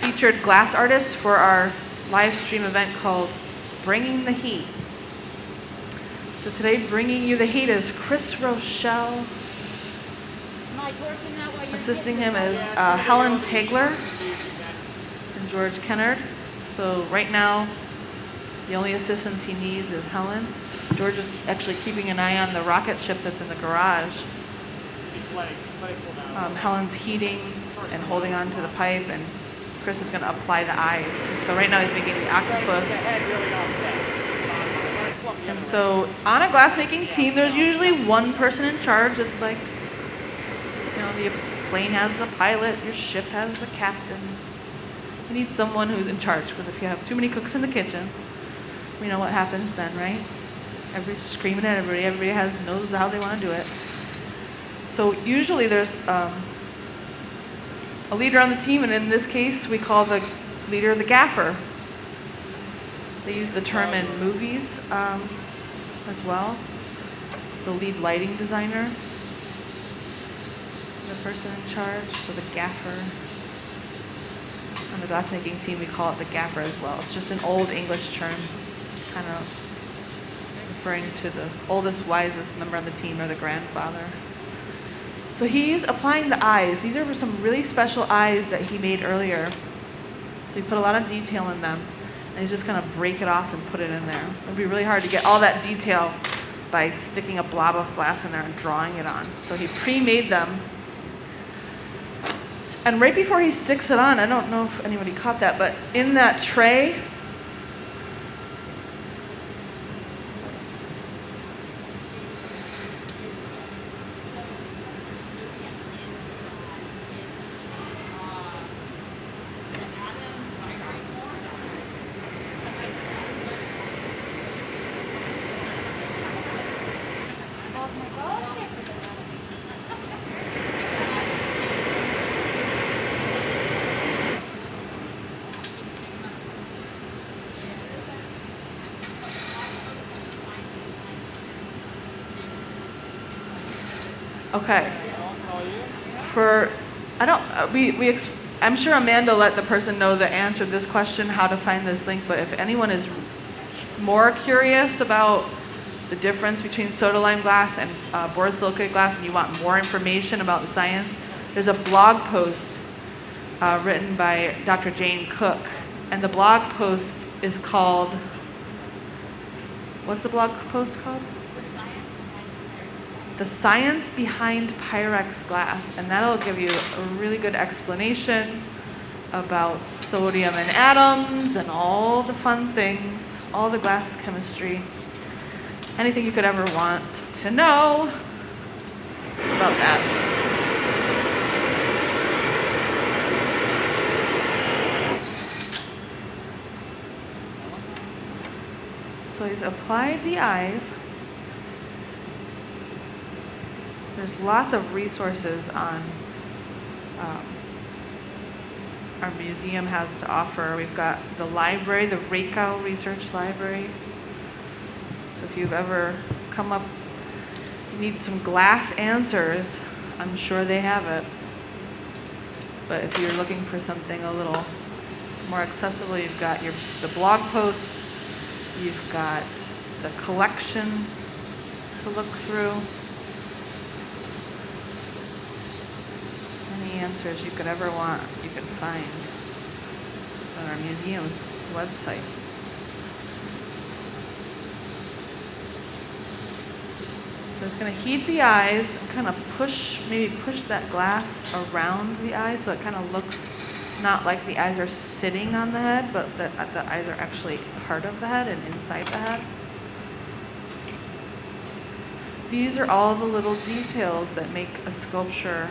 featured glass artist for our live stream event called Bringing the Heat. So today, bringing you the heat is Chris Rochelle. Assisting him is Helen Tagler and George Kennard. So right now, the only assistance he needs is Helen. George is actually keeping an eye on the rocket ship that's in the garage. Helen's heating and holding on to the pipe, and Chris is going to apply the eyes. So right now he's making the octopus. And so on a glassmaking team, there's usually one person in charge. It's like, you know, the plane has the pilot, your ship has the captain. You need someone who's in charge, because if you have too many cooks in the kitchen, we know what happens then, right? Everybody's screaming at everybody. Everybody knows how they want to do it. So usually there's a leader on the team, and in this case, we call the leader the gaffer. They use the term in movies as well. The lead lighting designer, the person in charge, so the gaffer. On the glassmaking team, we call it the gaffer as well. It's just an old English term, kind of referring to the oldest, wisest member on the team, or the grandfather. So he's applying the eyes. These are some really special eyes that he made earlier. So he put a lot of detail in them, and he's just gonna break it off and put it in there. It'd be really hard to get all that detail by sticking a blob of glass in there and drawing it on. So he pre-made them. And right before he sticks it on, I don't know if anybody caught that, but in that tray, okay. I'm sure Amanda let the person know that answered this question, how to find this link, but if anyone is more curious about the difference between soda lime glass and borosilicate glass, and you want more information about the science, there's a blog post written by Dr. Jane Cook, and the blog post is called, what's the blog post called? The Science Behind Pyrex Glass, and that'll give you a really good explanation about sodium and atoms and all the fun things, all the glass chemistry, anything you could ever want to know about that. So he's applied the eyes. There's lots of resources on our museum has to offer. We've got the library, the Reiko Research Library. So if you've ever come up, you need some glass answers, I'm sure they have it. But if you're looking for something a little more accessible, you've got the blog posts, you've got the collection to look through. Answers you could ever want, you can find just on our museum's website. So it's going to heat the eyes and kind of maybe push that glass around the eyes so it kind of looks not like the eyes are sitting on the head, but that the eyes are actually part of the head and inside the head. These are all the little details that make a sculpture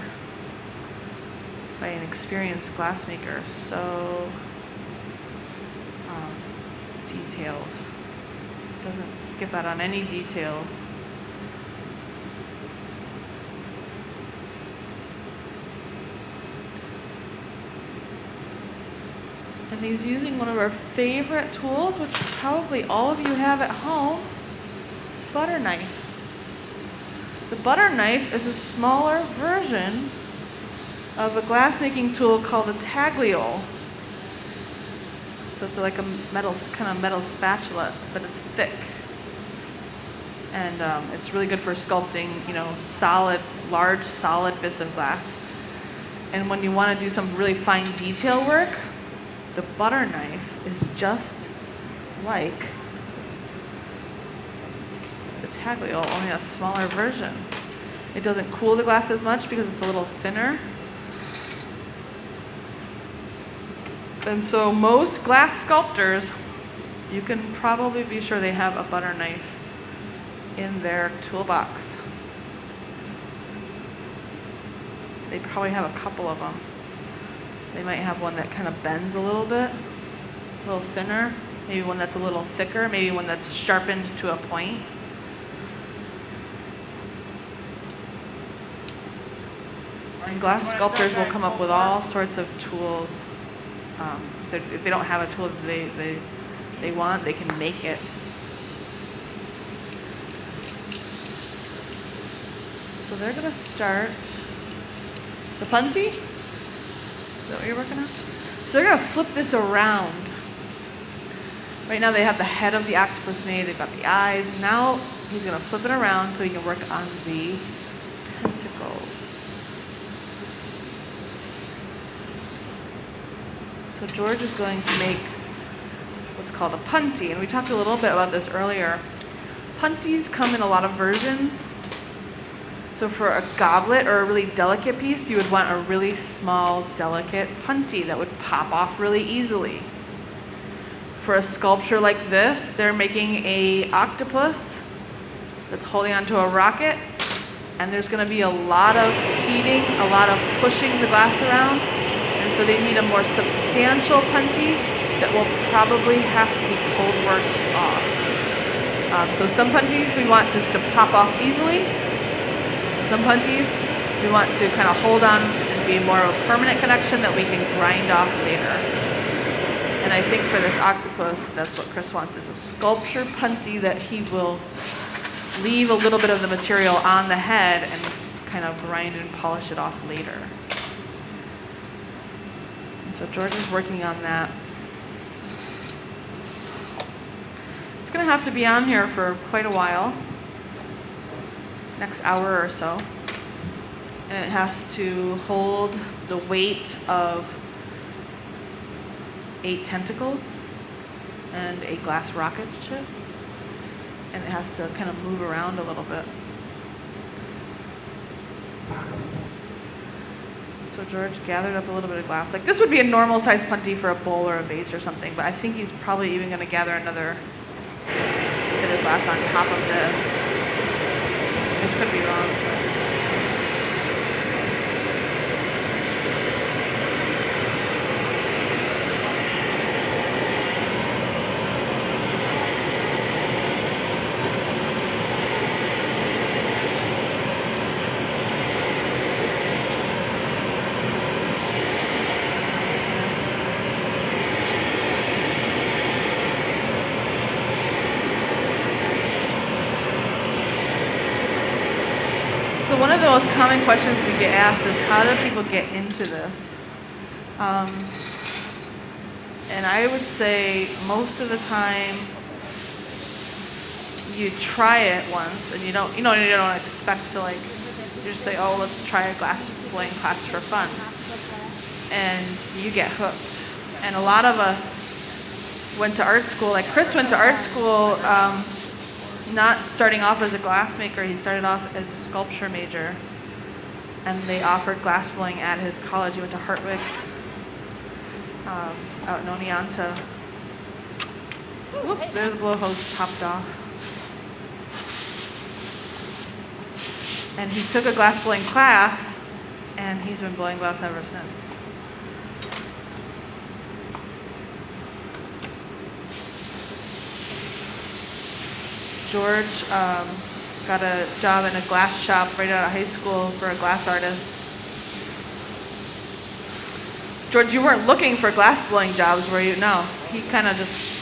by an experienced glassmaker so detailed. Doesn't skip out on any details. And he's using one of our favorite tools, which probably all of you have at home. It's a butter knife. The butter knife is a smaller version of a glassmaking tool called a tagliole. So it's like a kind of metal spatula, but it's thick. And it's really good for sculpting, large, solid bits of glass. And when you want to do some really fine detail work, the butter knife is just like the tagliole, only a smaller version. It doesn't cool the glass as much because it's a little thinner. And so most glass sculptors, you can probably be sure they have a butter knife in their toolbox. They probably have a couple of them. They might have one that kind of bends a little bit, a little thinner, maybe one that's a little thicker, maybe one that's sharpened to a point. And glass sculptors will come up with all sorts of tools. If they don't have a tool that they want, they can make it. So they're going to start the punty. Is that what you're working on? So they're going to flip this around. Right now they have the head of the octopus made, they've got the eyes. Now he's going to flip it around so he can work on the tentacles. So George is going to make what's called a punty, and we talked a little bit about this earlier. Punties come in a lot of versions. So for a goblet or a really delicate piece, you would want a really small, delicate punty that would pop off really easily. For a sculpture like this, they're making a octopus that's holding onto a rocket, and there's going to be a lot of heating, a lot of pushing the glass around, and so they need a more substantial punty that will probably have to be cold worked off. So some punties we want just to pop off easily. Some punties we want to kind of hold on and be more of a permanent connection that we can grind off later. And I think for this octopus, that's what Chris wants, is a sculpture punty that he will leave a little bit of the material on the head and kind of grind and polish it off later. And so George is working on that. It's going to have to be on here for quite a while, next hour or so. And it has to hold the weight of 8 tentacles and a glass rocket ship. And it has to kind of move around a little bit. So George gathered up a little bit of glass. Like this would be a normal size punty for a bowl or a vase or something, but I think he's probably even going to gather another bit of glass on top of this. I could be wrong, but one of the most common questions we get asked is, how do people get into this? And I would say most of the time you try it once and you don't expect to, like, you just say, oh, let's try a glass blowing class for fun. And you get hooked. And a lot of us went to art school, like Chris went to art school, not starting off as a glassmaker, he started off as a sculpture major. And they offered glass blowing at his college. He went to Hartwick, out in Oneonta. Whoop, there the blow hose popped off. And he took a glass blowing class, and he's been blowing glass ever since. George got a job in a glass shop right out of high school for a glass artist. George, you weren't looking for glass blowing jobs, were you? No. He kind of just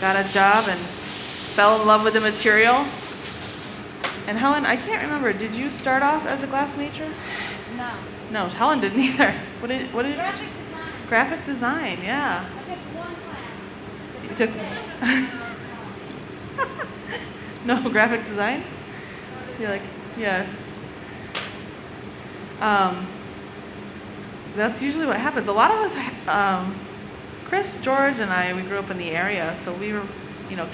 got a job and fell in love with the material. And Helen, I can't remember, did you start off as a glass major? No. No, Helen didn't either. What did you do? Graphic design. Graphic design, yeah. I took one class. You took no graphic design? You're like, yeah. That's usually what happens. A lot of us, Chris, George, and I, we grew up in the area, so we were,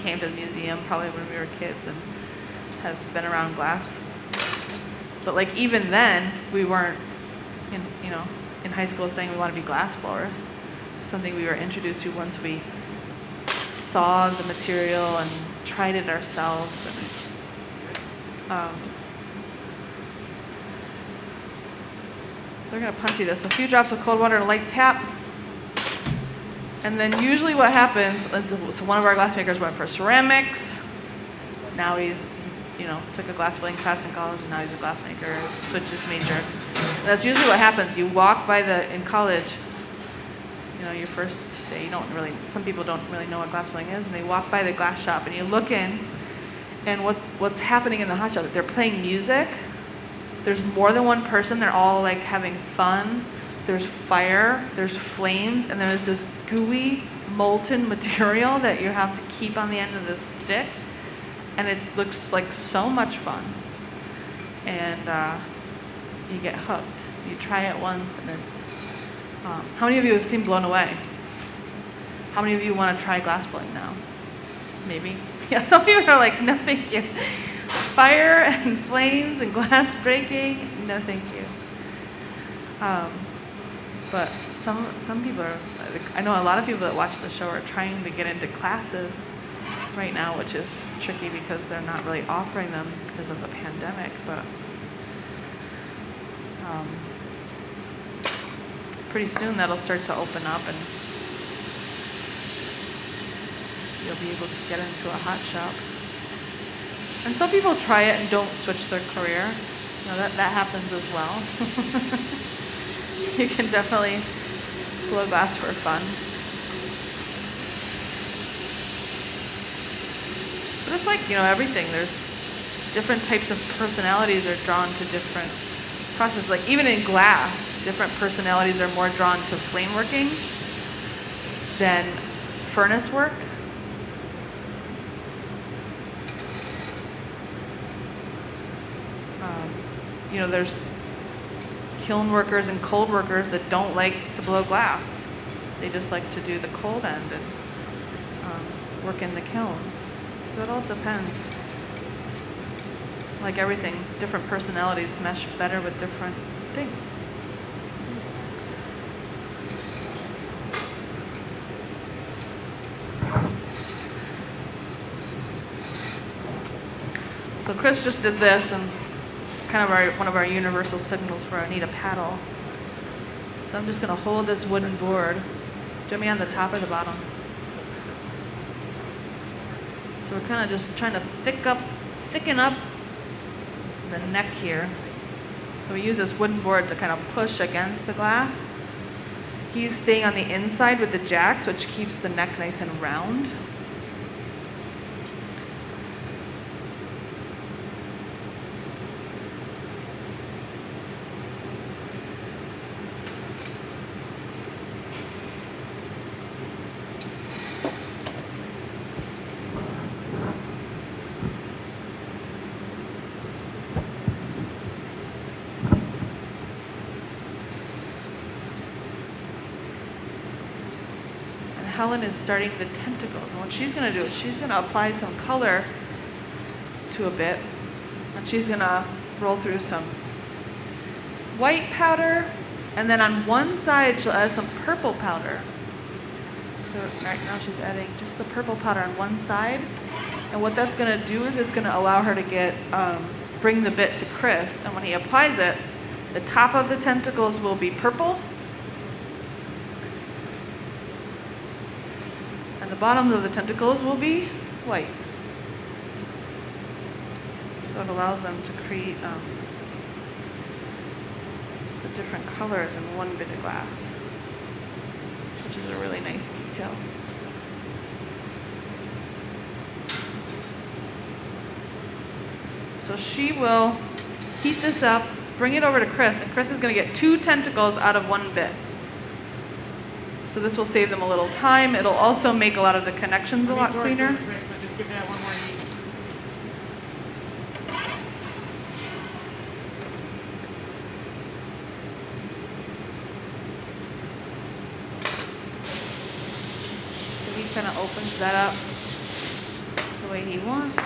came to the museum probably when we were kids and have been around glass. But like even then, we weren't, in high school saying we want to be glass blowers. Something we were introduced to once we saw the material and tried it ourselves. And, they're going to punchy this. A few drops of cold water and a light tap. And then usually what happens, so one of our glass makers went for ceramics. Now he's, took a glass blowing class in college, and now he's a glass maker, switched his major. And that's usually what happens. You walk by in college, your first day, some people don't really know what glass blowing is, and they walk by the glass shop, and you look in, and what's happening in the hot shop, they're playing music. There's more than one person. They're all like having fun. There's fire, there's flames, and there's this gooey, molten material that you have to keep on the end of this stick. And it looks like so much fun. And you get hooked. You try it once, and How many of you have seen Blown Away? How many of you want to try glass blowing now? Maybe. Yeah, some people are like, no thank you. Fire and flames and glass breaking, no thank you. But some people are, I know a lot of people that watch the show are trying to get into classes right now, which is tricky because they're not really offering them because of the pandemic, but pretty soon that'll start to open up and you'll be able to get into a hot shop. And some people try it and don't switch their career. You know, that happens as well. You can definitely blow glass for fun. But it's like, everything. There's different types of personalities are drawn to different processes. Like even in glass, different personalities are more drawn to flame working than furnace work. There's kiln workers and cold workers that don't like to blow glass. They just like to do the cold end and work in the kilns. So it all depends. Like everything, different personalities mesh better with different things. So Chris just did this, and it's kind of one of our universal signals for I need a paddle. So I'm just going to hold this wooden board. Do you want me on the top or the bottom? So we're kind of just trying to thicken up the neck here. So we use this wooden board to kind of push against the glass. He's staying on the inside with the jacks, which keeps the neck nice and round. Helen is starting the tentacles, and what she's going to do is she's going to apply some color to a bit, and she's going to roll through some white powder, and then on one side she'll add some purple powder. So right now she's adding just the purple powder on one side, and what that's going to do is it's going to allow her to bring the bit to Chris, and when he applies it, the top of the tentacles will be purple, and the bottoms of the tentacles will be white. So it allows them to create the different colors in one bit of glass, which is a really nice detail. So she will heat this up, bring it over to Chris, and Chris is going to get 2 tentacles out of one bit. So this will save them a little time. It'll also make a lot of the connections a lot cleaner. So just give that one more heat. So he kind of opens that up the way he wants.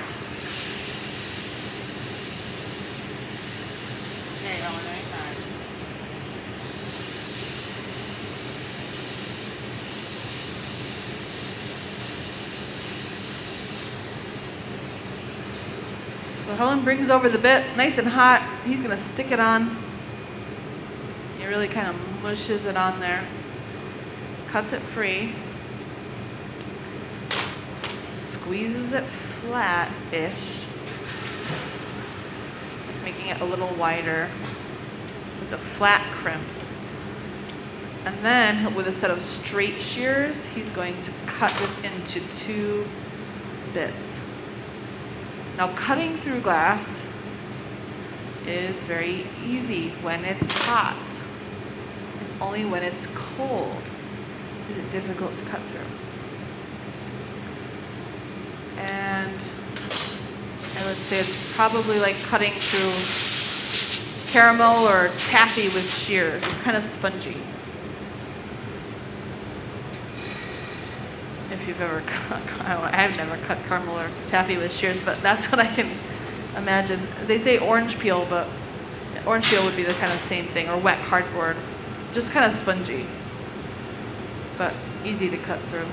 There you go, anytime. So Helen brings over the bit, nice and hot. He's going to stick it on. He really kind of mushes it on there. Cuts it free. Squeezes it flat-ish. Making it a little wider with the flat crimps. And then with a set of straight shears, he's going to cut this into 2 bits. Now cutting through glass is very easy when it's hot. It's only when it's cold is it difficult to cut through. And I would say it's probably like cutting through caramel or taffy with shears. It's kind of spongy. if you've ever cut, I've never cut caramel or taffy with shears, but that's what I can imagine. They say orange peel, but orange peel would be the kind of same thing, or wet cardboard. Just kind of spongy, but easy to cut through.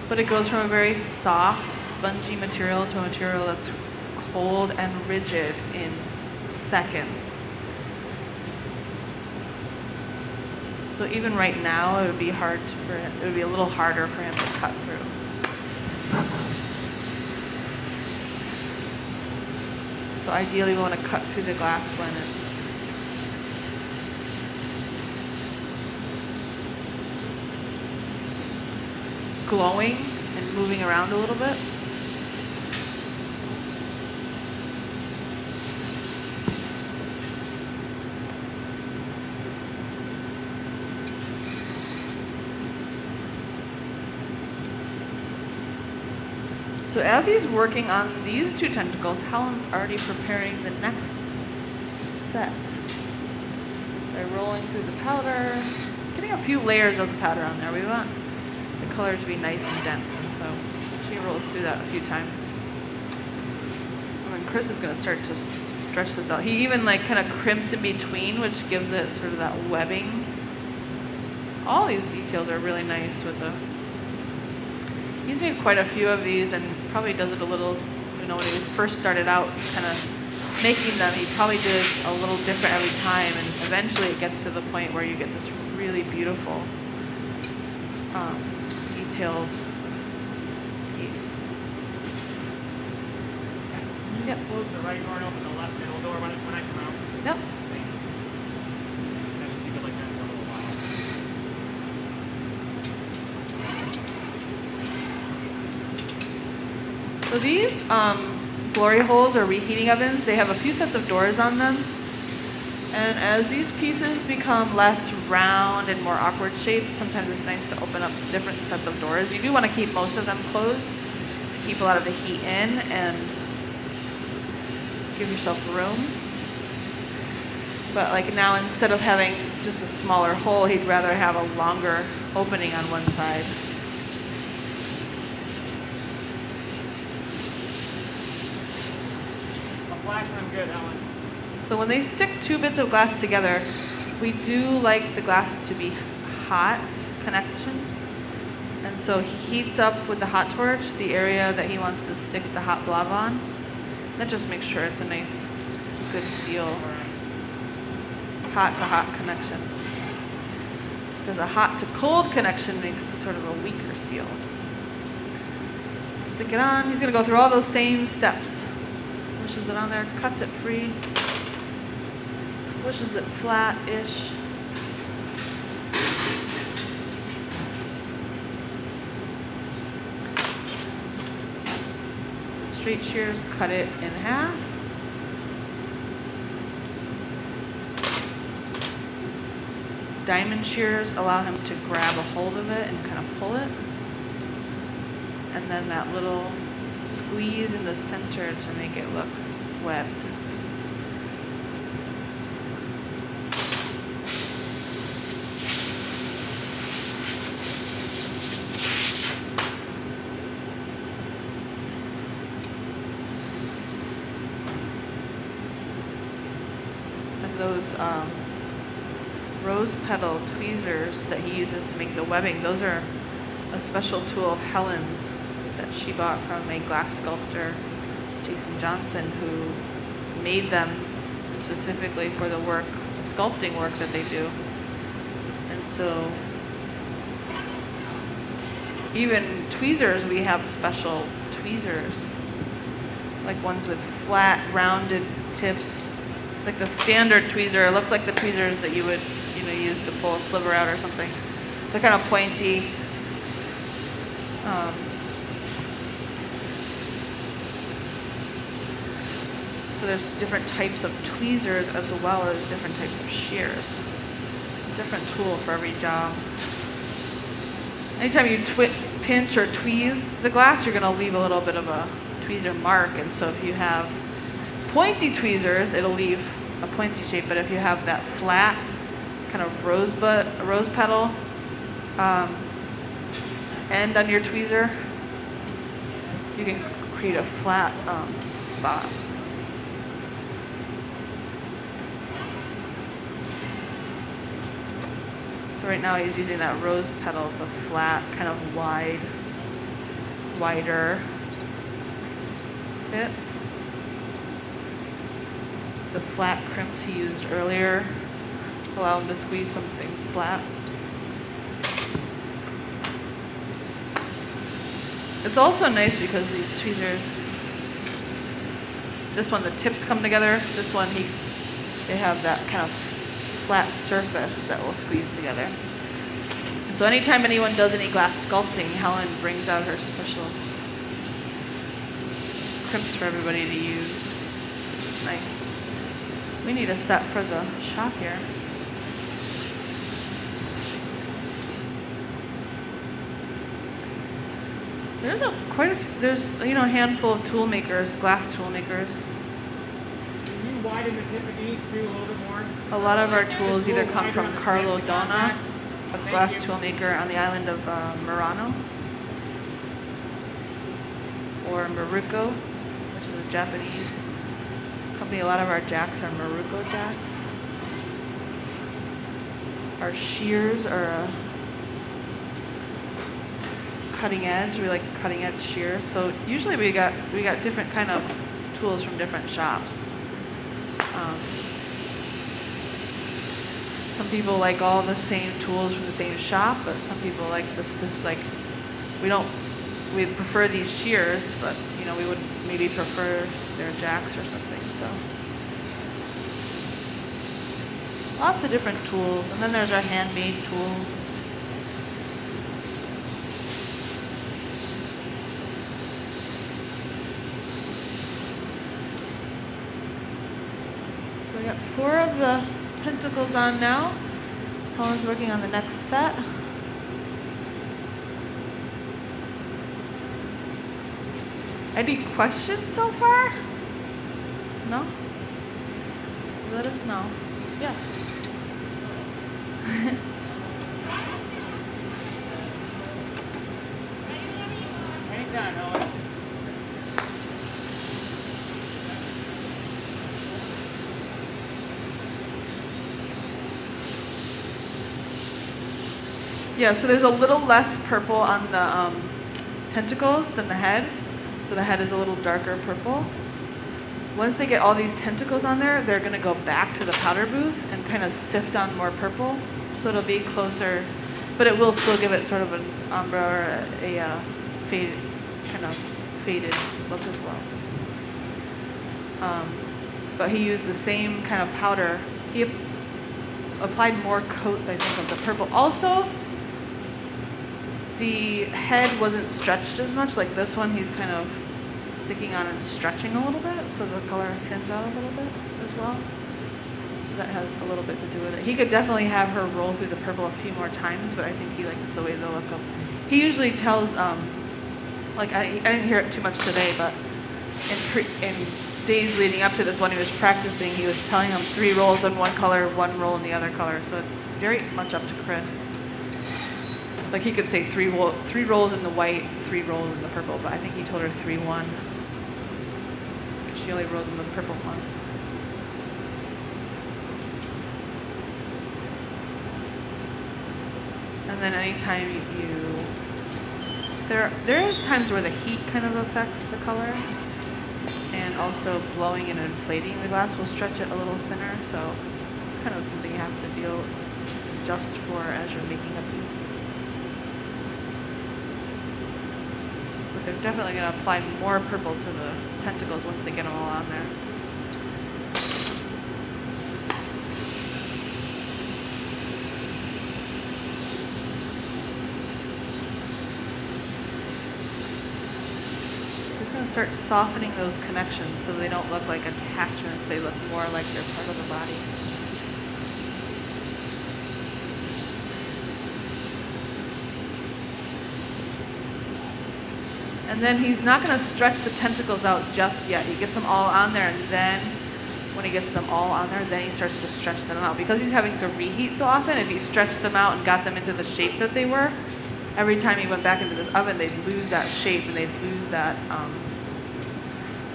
But it goes from a very soft, spongy material to a material that's cold and rigid in seconds. So even right now, it would be it would be a little harder for him to cut through. So ideally, we want to cut through the glass when it's glowing and moving around a little bit. So as he's working on these two tentacles, Helen's already preparing the next set by rolling through the powder, getting a few layers of the powder on there. We want the color to be nice and dense, and so she rolls through that a few times. And then Chris is going to start to stretch this out. He even like kind of crimps in between, which gives it sort of that webbing. All these details are really nice with the... He's made quite a few of these and probably does it a little, when he first started out kind of making them, he probably did a little different every time, and eventually it gets to the point where you get this really beautiful, detailed piece. Yep. Close the right door and open the left middle door when I come out. Yep. Thanks. I should keep it like that for a little while. So these glory holes or reheating ovens, they have a few sets of doors on them. And as these pieces become less round and more awkward shaped, sometimes it's nice to open up different sets of doors. You do want to keep most of them closed to keep a lot of the heat in and give yourself room. But like now, instead of having just a smaller hole, he'd rather have a longer opening on one side. Flash and I'm good, Helen. So when they stick two bits of glass together, we do like the glass to be hot connections. And so he heats up with the hot torch the area that he wants to stick the hot blob on. That just makes sure it's a nice, good seal. Hot to hot connection. Because a hot to cold connection makes sort of a weaker seal. Stick it on. He's going to go through all those same steps. Smushes it on there, cuts it free, squishes it flat-ish. Straight shears cut it in half. Diamond shears allow him to grab a hold of it and kind of pull it. And then that little squeeze in the center to make it look webbed. And those rose petal tweezers that he uses to make the webbing, those are a special tool of Helen's that she bought from a glass sculptor, Jason Johnson, who made them specifically for the work, the sculpting work that they do. And so even tweezers, we have special tweezers, like ones with flat, rounded tips. Like the standard tweezer, it looks like the tweezers that you would, use to pull a sliver out or something. They're kind of pointy. So there's different types of tweezers as well as different types of shears. A different tool for every job. Anytime you pinch or tweeze the glass, you're going to leave a little bit of a tweezer mark. And so if you have pointy tweezers, it'll leave a pointy shape, but if you have that flat kind of rose petal end on your tweezer, you can create a flat spot. So right now he's using that rose petal. It's a flat, kind of wider bit. The flat crimps he used earlier allow him to squeeze something flat. It's also nice because these tweezers, this one the tips come together, this one they have that kind of flat surface that will squeeze together. So anytime anyone does any glass sculpting, Helen brings out her special crimps for everybody to use, which is nice. We need a set for the shop here. There's a handful of tool makers, glass tool makers. Can you widen the tip of these too a little bit more? A lot of our tools Just a either little come wider from on the Carlo tip, Donna, contact. a Thank glass you. tool maker on the island of Murano, or Maruko, which is a Japanese company. A lot of our jacks are Maruko jacks. Our shears are cutting edge. We like cutting edge shears. So usually we got different kind of tools from different shops. Some people like all the same tools from the same shop, but some people like we prefer these shears, but we would maybe prefer their jacks or something. So lots of different tools, and then there's our handmade tools. So we got 4 of the tentacles on now. Helen's working on the next set. Any questions so far? No? Let us know. Yeah. Anytime, Helen. Yeah, so there's a little less purple on the tentacles than the head. So the head is a little darker purple. Once they get all these tentacles on there, they're going to go back to the powder booth and kind of sift on more purple. So it'll be closer, but it will still give it sort of an ombre or a faded, kind of faded look as well. But he used the same kind of powder. He applied more coats, I think, of the purple. Also, the head wasn't stretched as much. Like this one, he's kind of sticking on and stretching a little bit, so the color thins out a little bit as well. So that has a little bit to do with it. He could definitely have her roll through the purple a few more times, but I think he likes the way they look up. He usually tells, like I didn't hear it too much today, but in days leading up to this, when he was practicing, he was telling them 3 rolls in one color, 1 roll in the other color. So it's very much up to Chris. Like he could say 3 rolls in the white, 3 rolls in the purple, but I think he told her 3-1. She only rolls in the purple ones. And then anytime there is times where the heat kind of affects the color, and also blowing and inflating the glass will stretch it a little thinner. So it's kind of something you have to adjust for as you're making a piece. They're definitely going to apply more purple to the tentacles once they get them all on there. Just going to start softening those connections so they don't look like attachments. They look more like they're part of the body. And then he's not going to stretch the tentacles out just yet. He gets them all on there, and then when he gets them all on there, then he starts to stretch them out. Because he's having to reheat so often, if he stretched them out and got them into the shape that they were, every time he went back into this oven, they'd lose that shape and they'd lose that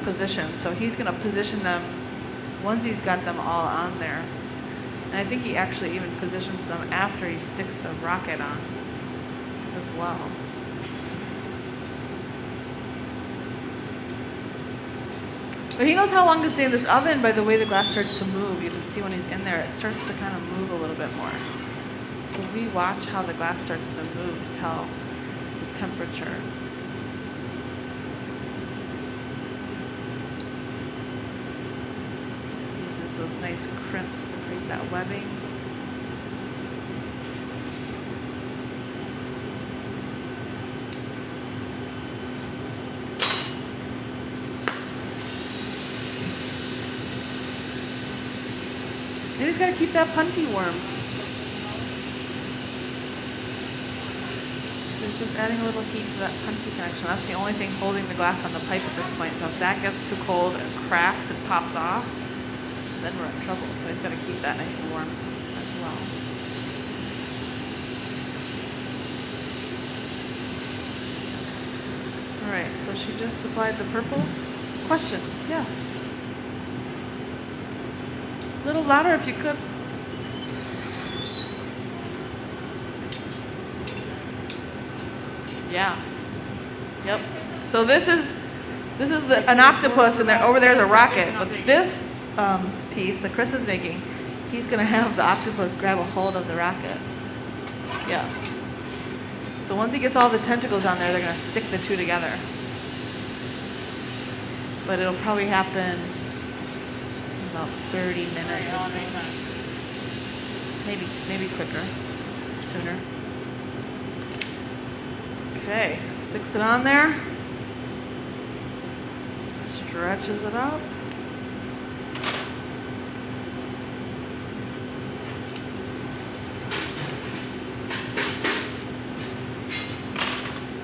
position. So he's going to position them once he's got them all on there. And I think he actually even positions them after he sticks the rocket on as well. But he knows how long to stay in this oven by the way the glass starts to move. You can see when he's in there, it starts to kind of move a little bit more. So we watch how the glass starts to move to tell the temperature. Uses those nice crimps to create that webbing. You just gotta keep that punty warm. So it's just adding a little heat to that punty connection. That's the only thing holding the glass on the pipe at this point. So if that gets too cold and cracks and pops off, then we're in trouble. So he's gotta keep that nice and warm as well. All right, so she just applied the purple. Question? Yeah. A little louder if you could. Yeah. Yep. So this is an octopus, and over there's a rocket. But this piece that Chris is making, he's gonna have the octopus grab a hold of the rocket. Yeah. So once he gets all the tentacles on there, they're gonna stick the two together. But it'll probably happen about 30 minutes or so. Maybe quicker, sooner. Okay, sticks it on there, stretches it up.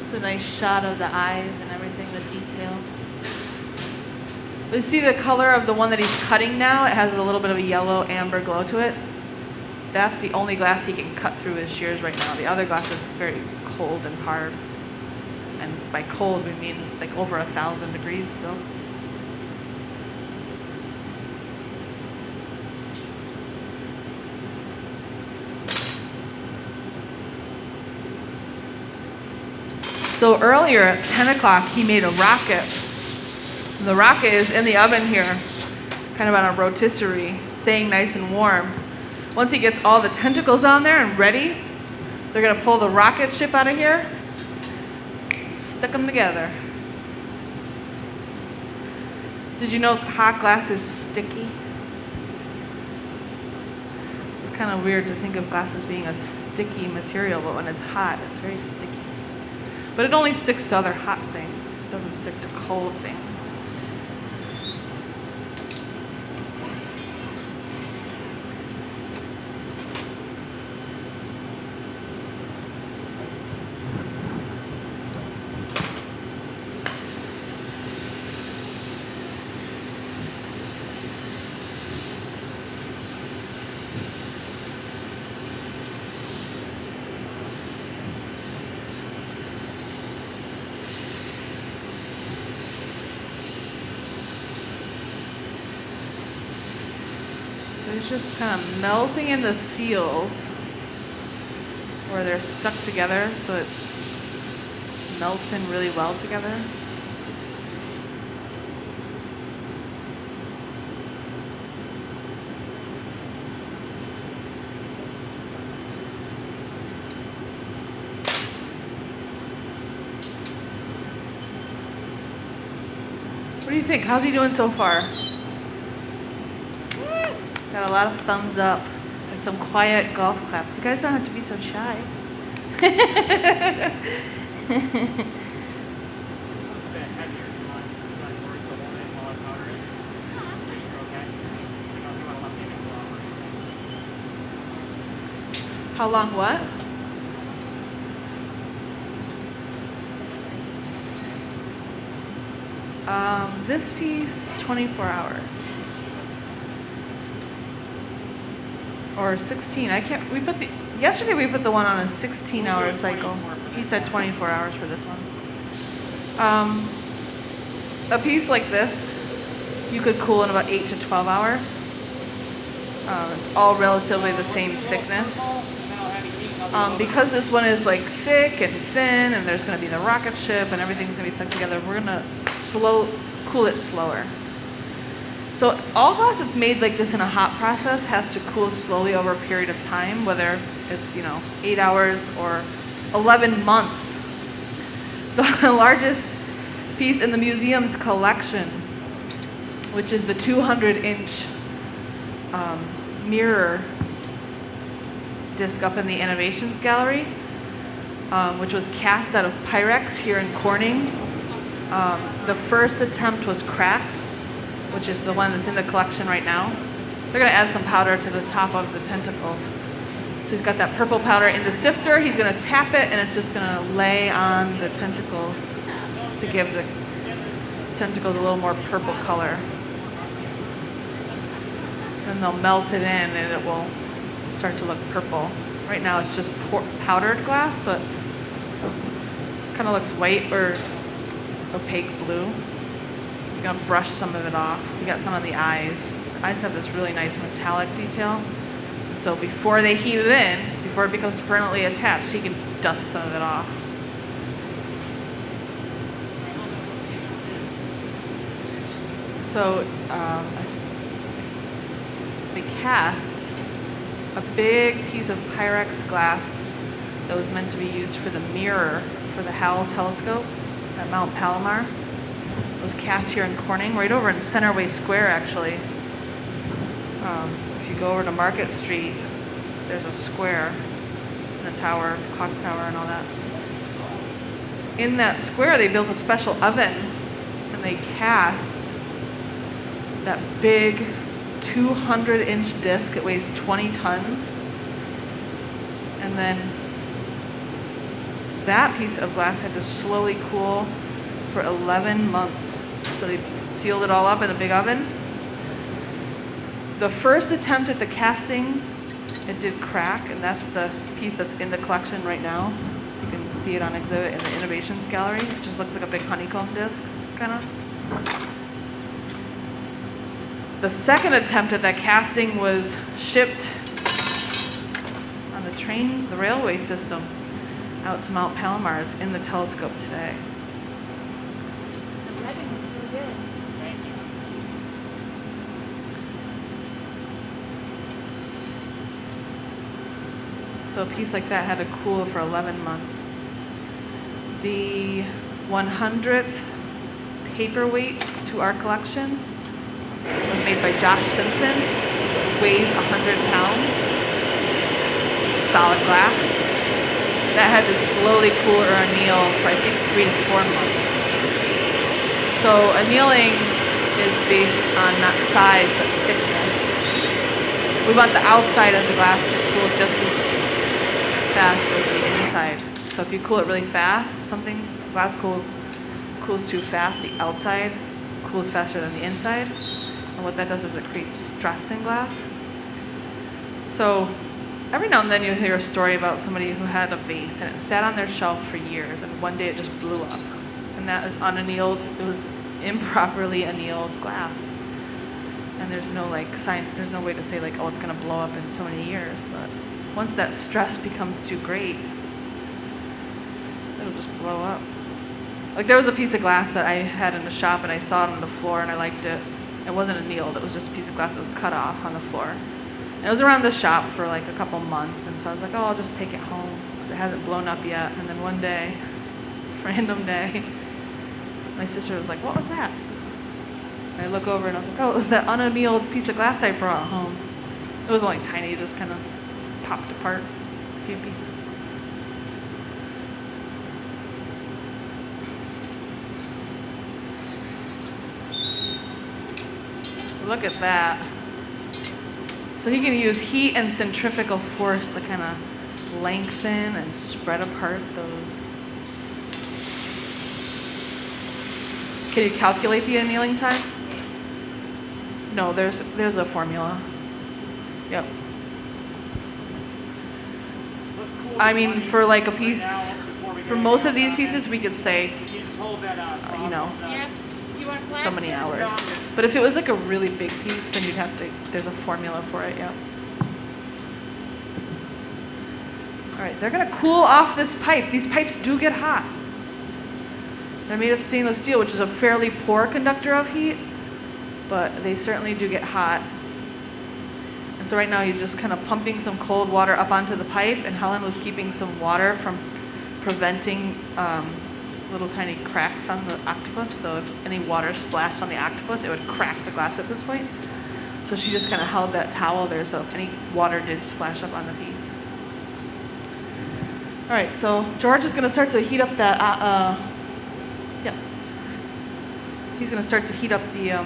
It's a nice shot of the eyes and everything, the detail. But see the color of the one that he's cutting now? It has a little bit of a yellow amber glow to it. That's the only glass he can cut through his shears right now. The other glass is very cold and hard. And by cold, we mean like over 1,000 degrees still. So earlier at 10 o'clock, he made a rocket. The rocket is in the oven here, kind of on a rotisserie, staying nice and warm. Once he gets all the tentacles on there and ready, they're gonna pull the rocket ship out of here, stick them together. Did you know hot glass is sticky? It's kind of weird to think of glass as being a sticky material, but when it's hot, it's very sticky. But it only sticks to other hot things. It doesn't stick to cold things. It's just kind of melting in the seals where they're stuck together, so it melts in really well together. What do you think? How's he doing so far? Got a lot of thumbs up and some quiet golf claps. You guys don't have to be so shy. How long what? This piece, 24 hours. Or 16. Yesterday we put the one on a 16-hour cycle. He said 24 hours for this one. A piece like this, you could cool in about 8 to 12 hours. It's all relatively the same thickness. Because this one is like thick and thin, and there's going to be the rocket ship, and everything's going to be stuck together, we're going to cool it slower. So all glass that's made like this in a hot process has to cool slowly over a period of time, whether it's 8 hours or 11 months. The largest piece in the museum's collection, which is the 200-inch mirror disc up in the Innovations Gallery, which was cast out of Pyrex here in Corning. The first attempt was cracked, which is the one that's in the collection right now. They're going to add some powder to the top of the tentacles. So he's got that purple powder in the sifter. He's going to tap it, and it's just going to lay on the tentacles to give the tentacles a little more purple color. Then they'll melt it in, and it will start to look purple. Right now it's just powdered glass, so it kind of looks white or opaque blue. It's going to brush some of it off. We got some on the eyes. The eyes have this really nice metallic detail. So before they heat it in, before it becomes permanently attached, he can dust some of it off. So they cast a big piece of Pyrex glass that was meant to be used for the mirror for the Hal telescope at Mount Palomar. It was cast here in Corning, right over in Centerway Square, actually. If you go over to Market Street, there's a square and a tower, clock tower and all that. In that square, they built a special oven, and they cast that big 200-inch disc. It weighs 20 tons. And then that piece of glass had to slowly cool for 11 months. So they sealed it all up in a big oven. The first attempt at the casting, it did crack, and that's the piece that's in the collection right now. You can see it on exhibit in the Innovations Gallery. It just looks like a big honeycomb disc, kind of. The second attempt at that casting was shipped on the train, the railway system, out to Mount Palomar. It's in the telescope today. The wedding was really good. Thank you. So a piece like that had to cool for 11 months. The 100th paperweight to our collection was made by Josh Simpson. Weighs 100 pounds. Solid glass. That had to slowly cool or anneal for I think 3 to 4 months. So annealing is based on not size but thickness. We want the outside of the glass to cool just as fast as the inside. So if you cool it really fast, glass cools too fast, the outside cools faster than the inside. And what that does is it creates stress in glass. So every now and then you hear a story about somebody who had a vase and it sat on their shelf for years and one day it just blew up. And that is unannealed, it was improperly annealed glass. And there's no there's no way to say oh, it's gonna blow up in so many years. But once that stress becomes too great, it'll just blow up. There was a piece of glass that I had in the shop and I saw it on the floor and I liked it. It wasn't annealed, it was just a piece of glass that was cut off on the floor. And it was around the shop for a couple months, and so I was like, oh, I'll just take it home, because it hasn't blown up yet. And then one day, random day, my sister was like, what was that? And I look over and I was like, oh, it was that unannealed piece of glass I brought home. It was only tiny, it just kind of popped apart, a few pieces. Look at that. So he can use heat and centrifugal force to kind of lengthen and spread apart those Can you calculate the annealing time? No, there's a formula. Yep. I mean, for like a piece, for most of these pieces, we could say, you know, Yeah. Do you want glass? so many hours. But if it was like a really big piece, then you'd have to, there's a formula for it, yeah. All right, they're gonna cool off this pipe. These pipes do get hot. They're made of stainless steel, which is a fairly poor conductor of heat, but they certainly do get hot. And so right now he's just kind of pumping some cold water up onto the pipe, and Helen was keeping some water from preventing little tiny cracks on the octopus. So if any water splashed on the octopus, it would crack the glass at this point. So she just kind of held that towel there so if any water did splash up on the piece. All right, so George is going to start to heat up that, he's going to start to heat up the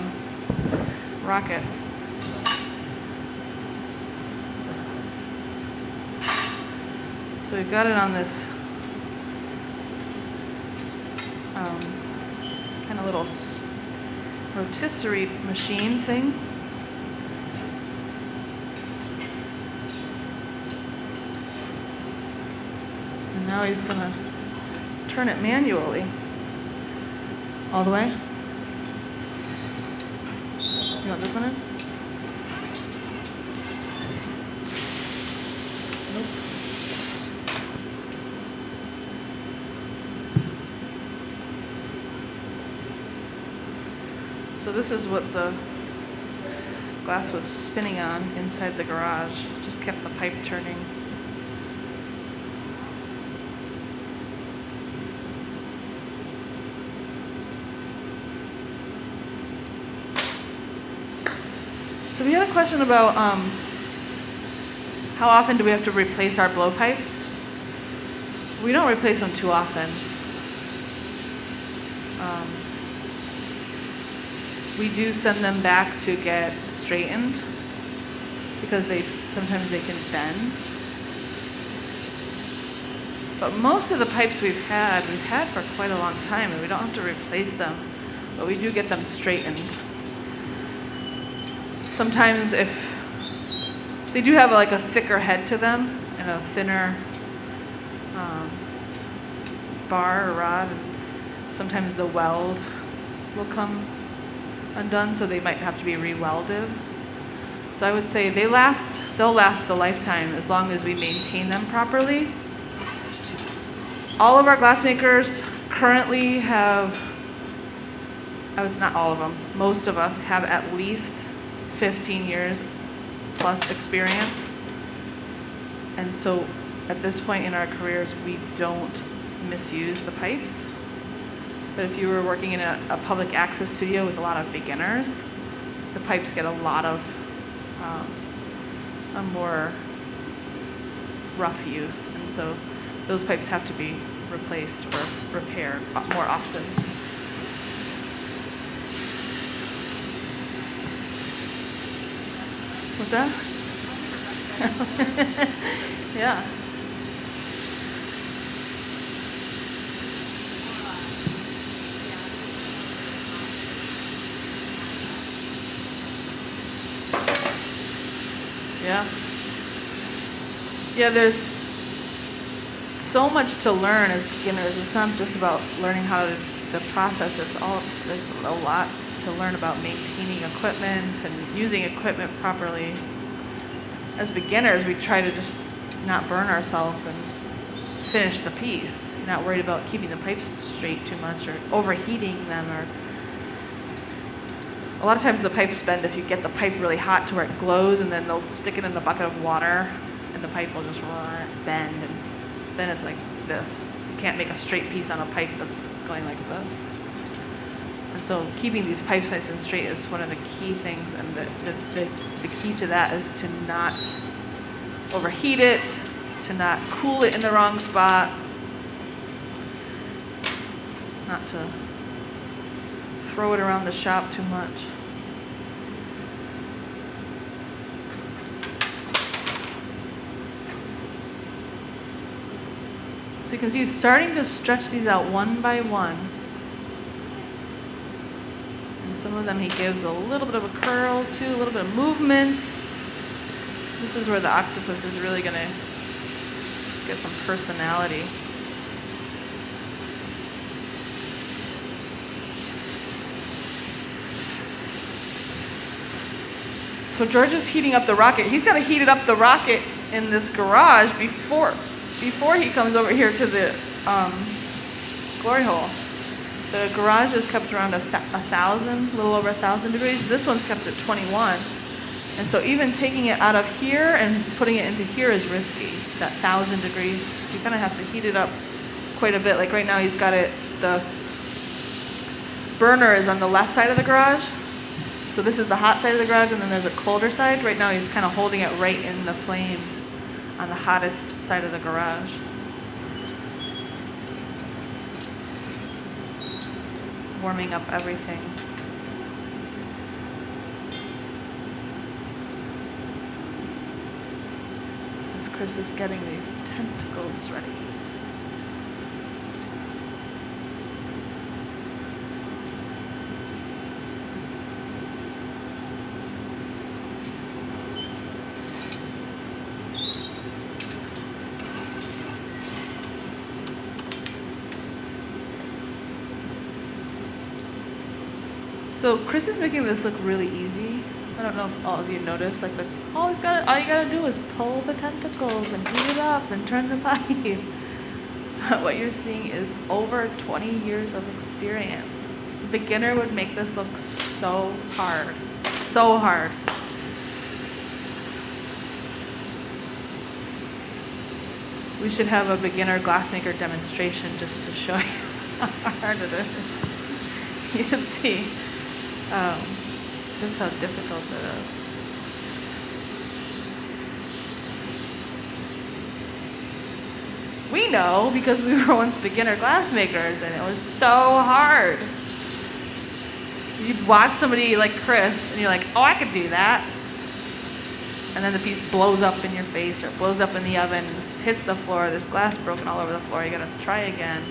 rocket. So we've got it on this kind of little rotisserie machine thing. And now he's going to turn it manually all the way. You want this one in? So this is what the glass was spinning on inside the garage. Just kept the pipe turning. So we had a question about how often do we have to replace our blowpipes? We don't replace them too often. We do send them back to get straightened because sometimes they can bend. But most of the pipes we've had for quite a long time, and we don't have to replace them, but we do get them straightened. Sometimes if they do have like a thicker head to them and a thinner bar or rod, and sometimes the weld will come undone, so they might have to be re-welded. So I would say they'll last a lifetime as long as we maintain them properly. All of our glassmakers currently have, not all of them, most of us have at least 15 years plus experience. And so at this point in our careers, we don't misuse the pipes. But if you were working in a public access studio with a lot of beginners, the pipes get a lot of a more rough use. And so those pipes have to be replaced or repaired more often. What's that? Yeah. Yeah. Yeah, there's so much to learn as beginners. It's not just about learning how to the process. There's a lot to learn about maintaining equipment and using equipment properly. As beginners, we try to just not burn ourselves and finish the piece. You're not worried about keeping the pipes straight too much or overheating them, or a lot of times the pipes bend if you get the pipe really hot to where it glows, and then they'll stick it in the bucket of water and the pipe will just bend, and then it's like this. You can't make a straight piece on a pipe that's going like this. And so keeping these pipes nice and straight is one of the key things, and the key to that is to not overheat it, to not cool it in the wrong spot, not to throw it around the shop too much. So you can see he's starting to stretch these out one by one. Some of them he gives a little bit of a curl too, a little bit of movement. This is where the octopus is really gonna get some personality. So George is heating up the rocket. He's got to heat it up the rocket in this garage before he comes over here to the glory hole. The garage is kept around 1,000, a little over 1,000 degrees. This one's kept at 21. And so even taking it out of here and putting it into here is risky, that 1,000 degrees. You kind of have to heat it up quite a bit. Like right now he's got it, the burner is on the left side of the garage. So this is the hot side of the garage, and then there's a colder side. Right now he's kind of holding it right in the flame on the hottest side of the garage. Warming up everything. As Chris is getting these tentacles ready. So Chris is making this look really easy. I don't know if all of you noticed, like all you gotta do is pull the tentacles and heat it up and turn the pipe. But what you're seeing is over 20 years of experience. A beginner would make this look so hard. So hard. We should have a beginner glassmaker demonstration just to show you how hard it is. You can see just how difficult it is. We know because we were once beginner glassmakers and it was so hard. You'd watch somebody like Chris and you're like, oh, I could do that. And then the piece blows up in your face or blows up in the oven and hits the floor. There's glass broken all over the floor. You gotta try again.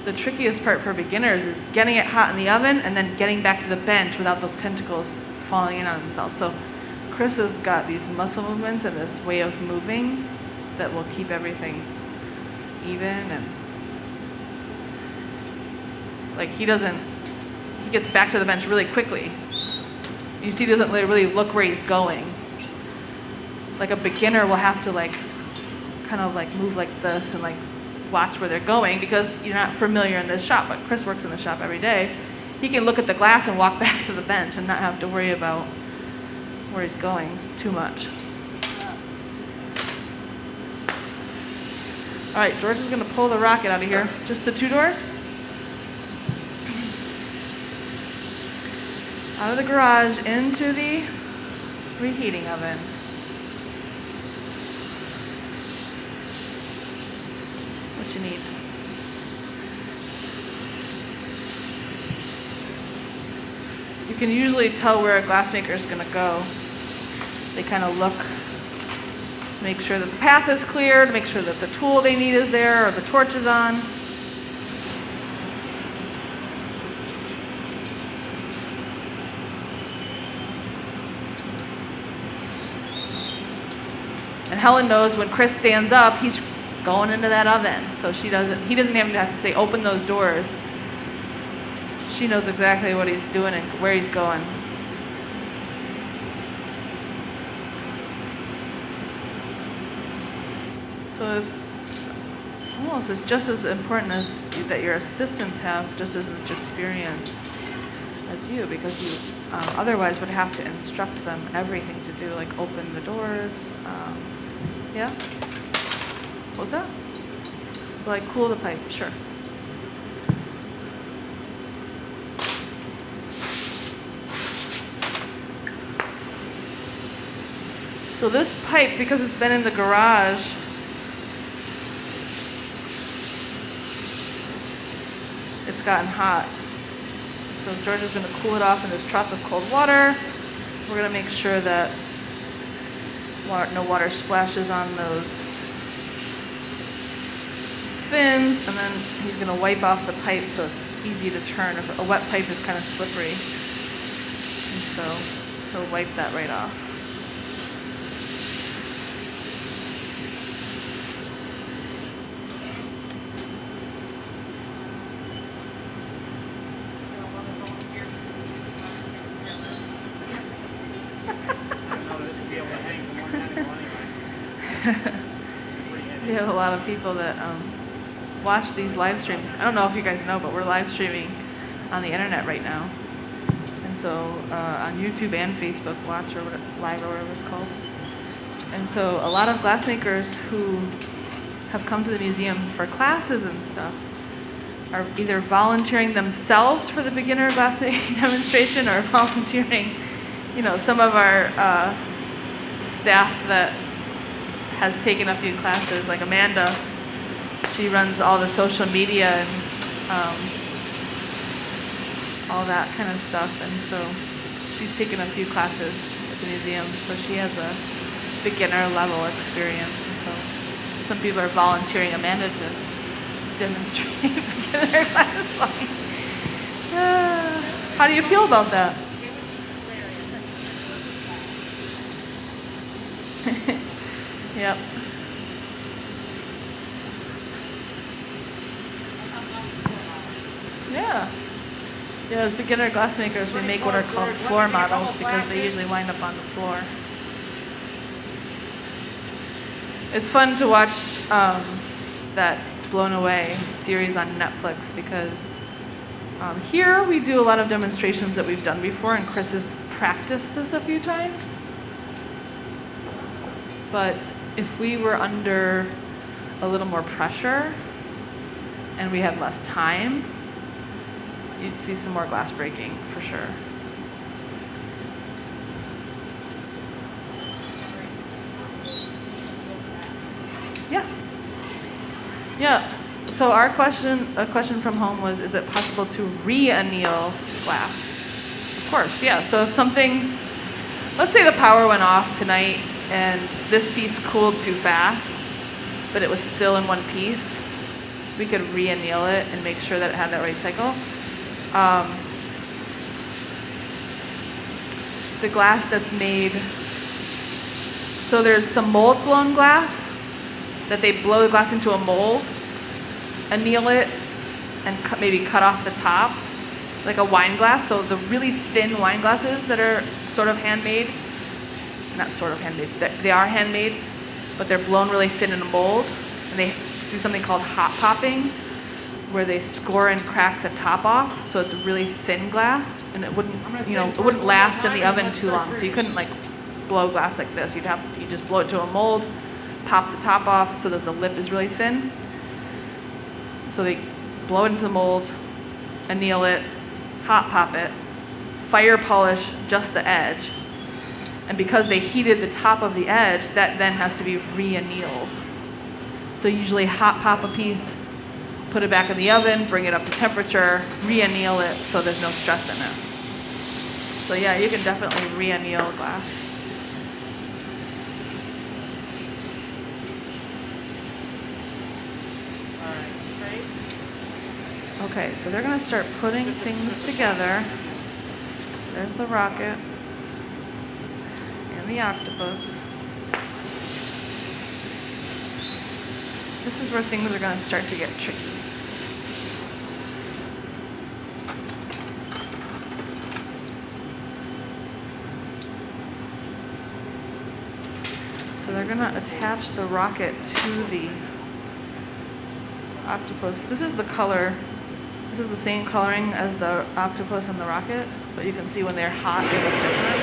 The trickiest part for beginners is getting it hot in the oven and then getting back to the bench without those tentacles falling in on themselves. So Chris has got these muscle movements and this way of moving that will keep everything even, and like he gets back to the bench really quickly. You see he doesn't really look where he's going. Like a beginner will have to kind of move like this and watch where they're going because you're not familiar in this shop, but Chris works in the shop every day. He can look at the glass and walk back to the bench and not have to worry about where he's going too much. All right, George is going to pull the rocket out of here. Just the two doors? Out of the garage into the reheating oven. What you need. You can usually tell where a glassmaker is going to go. They kind of look to make sure that the path is clear, to make sure that the tool they need is there or the torch is on. And Helen knows when Chris stands up, he's going into that oven. So he doesn't even have to say, open those doors. She knows exactly what he's doing and where he's going. So it's almost just as important as that your assistants have just as much experience as you, because you otherwise would have to instruct them everything to do, like open the doors. Yeah? What's that? Like cool the pipe, sure. So this pipe, because it's been in the garage, it's gotten hot. So George is going to cool it off in this trough of cold water. We're going to make sure that no water splashes on those fins, and then he's going to wipe off the pipe so it's easy to turn. A wet pipe is kind of slippery, and so he'll wipe that right off. We have a lot of people that watch these live streams. I don't know if you guys know, but we're live streaming on the internet right now. And so on YouTube and Facebook Watch or Live or whatever it's called. And so a lot of glassmakers who have come to the museum for classes and stuff are either volunteering themselves for the beginner glassmaking demonstration or volunteering, some of our staff that has taken a few classes, like Amanda. She runs all the social media and all that kind of stuff, and so she's taken a few classes at the museum, so she has a beginner level experience, and so some people are volunteering Amanda to demonstrate beginner glassblowing. How do you feel about that? Yep. Yeah. Yeah, as beginner glassmakers, we make what are called floor models because they usually wind up on the floor. It's fun to watch that Blown Away series on Netflix because here we do a lot of demonstrations that we've done before, and Chris has practiced this a few times. But if we were under a little more pressure and we had less time, you'd see some more glass breaking for sure. Yeah. Yeah. So a question from home was, is it possible to re-anneal glass? Of course, yeah. So if something, let's say the power went off tonight and this piece cooled too fast, but it was still in one piece, we could re-anneal it and make sure that it had that right cycle. The glass that's made, so there's some mold blown glass that they blow the glass into a mold, anneal it, and maybe cut off the top, like a wine glass. So the really thin wine glasses that are sort of handmade, not sort of handmade, they are handmade, but they're blown really thin in a mold, and they do something called hot popping, where they score and crack the top off, so it's a really thin glass, and it wouldn't, it wouldn't last in the oven too long. So you couldn't like blow glass like this. You just blow it to a mold, pop the top off so that the lip is really thin. So they blow it into the mold, anneal it, hot pop it, fire polish just the edge. And because they heated the top of the edge, that then has to be re-annealed. So usually hot pop a piece, put it back in the oven, bring it up to temperature, re-anneal it so there's no stress in it. So yeah, you can definitely re-anneal glass. Okay, so they're going to start putting things together. There's the rocket and the octopus. This is where things are going to start to get tricky. So they're going to attach the rocket to the octopus. This is the color. This is the same coloring as the octopus and the rocket, but you can see when they're hot, they look different.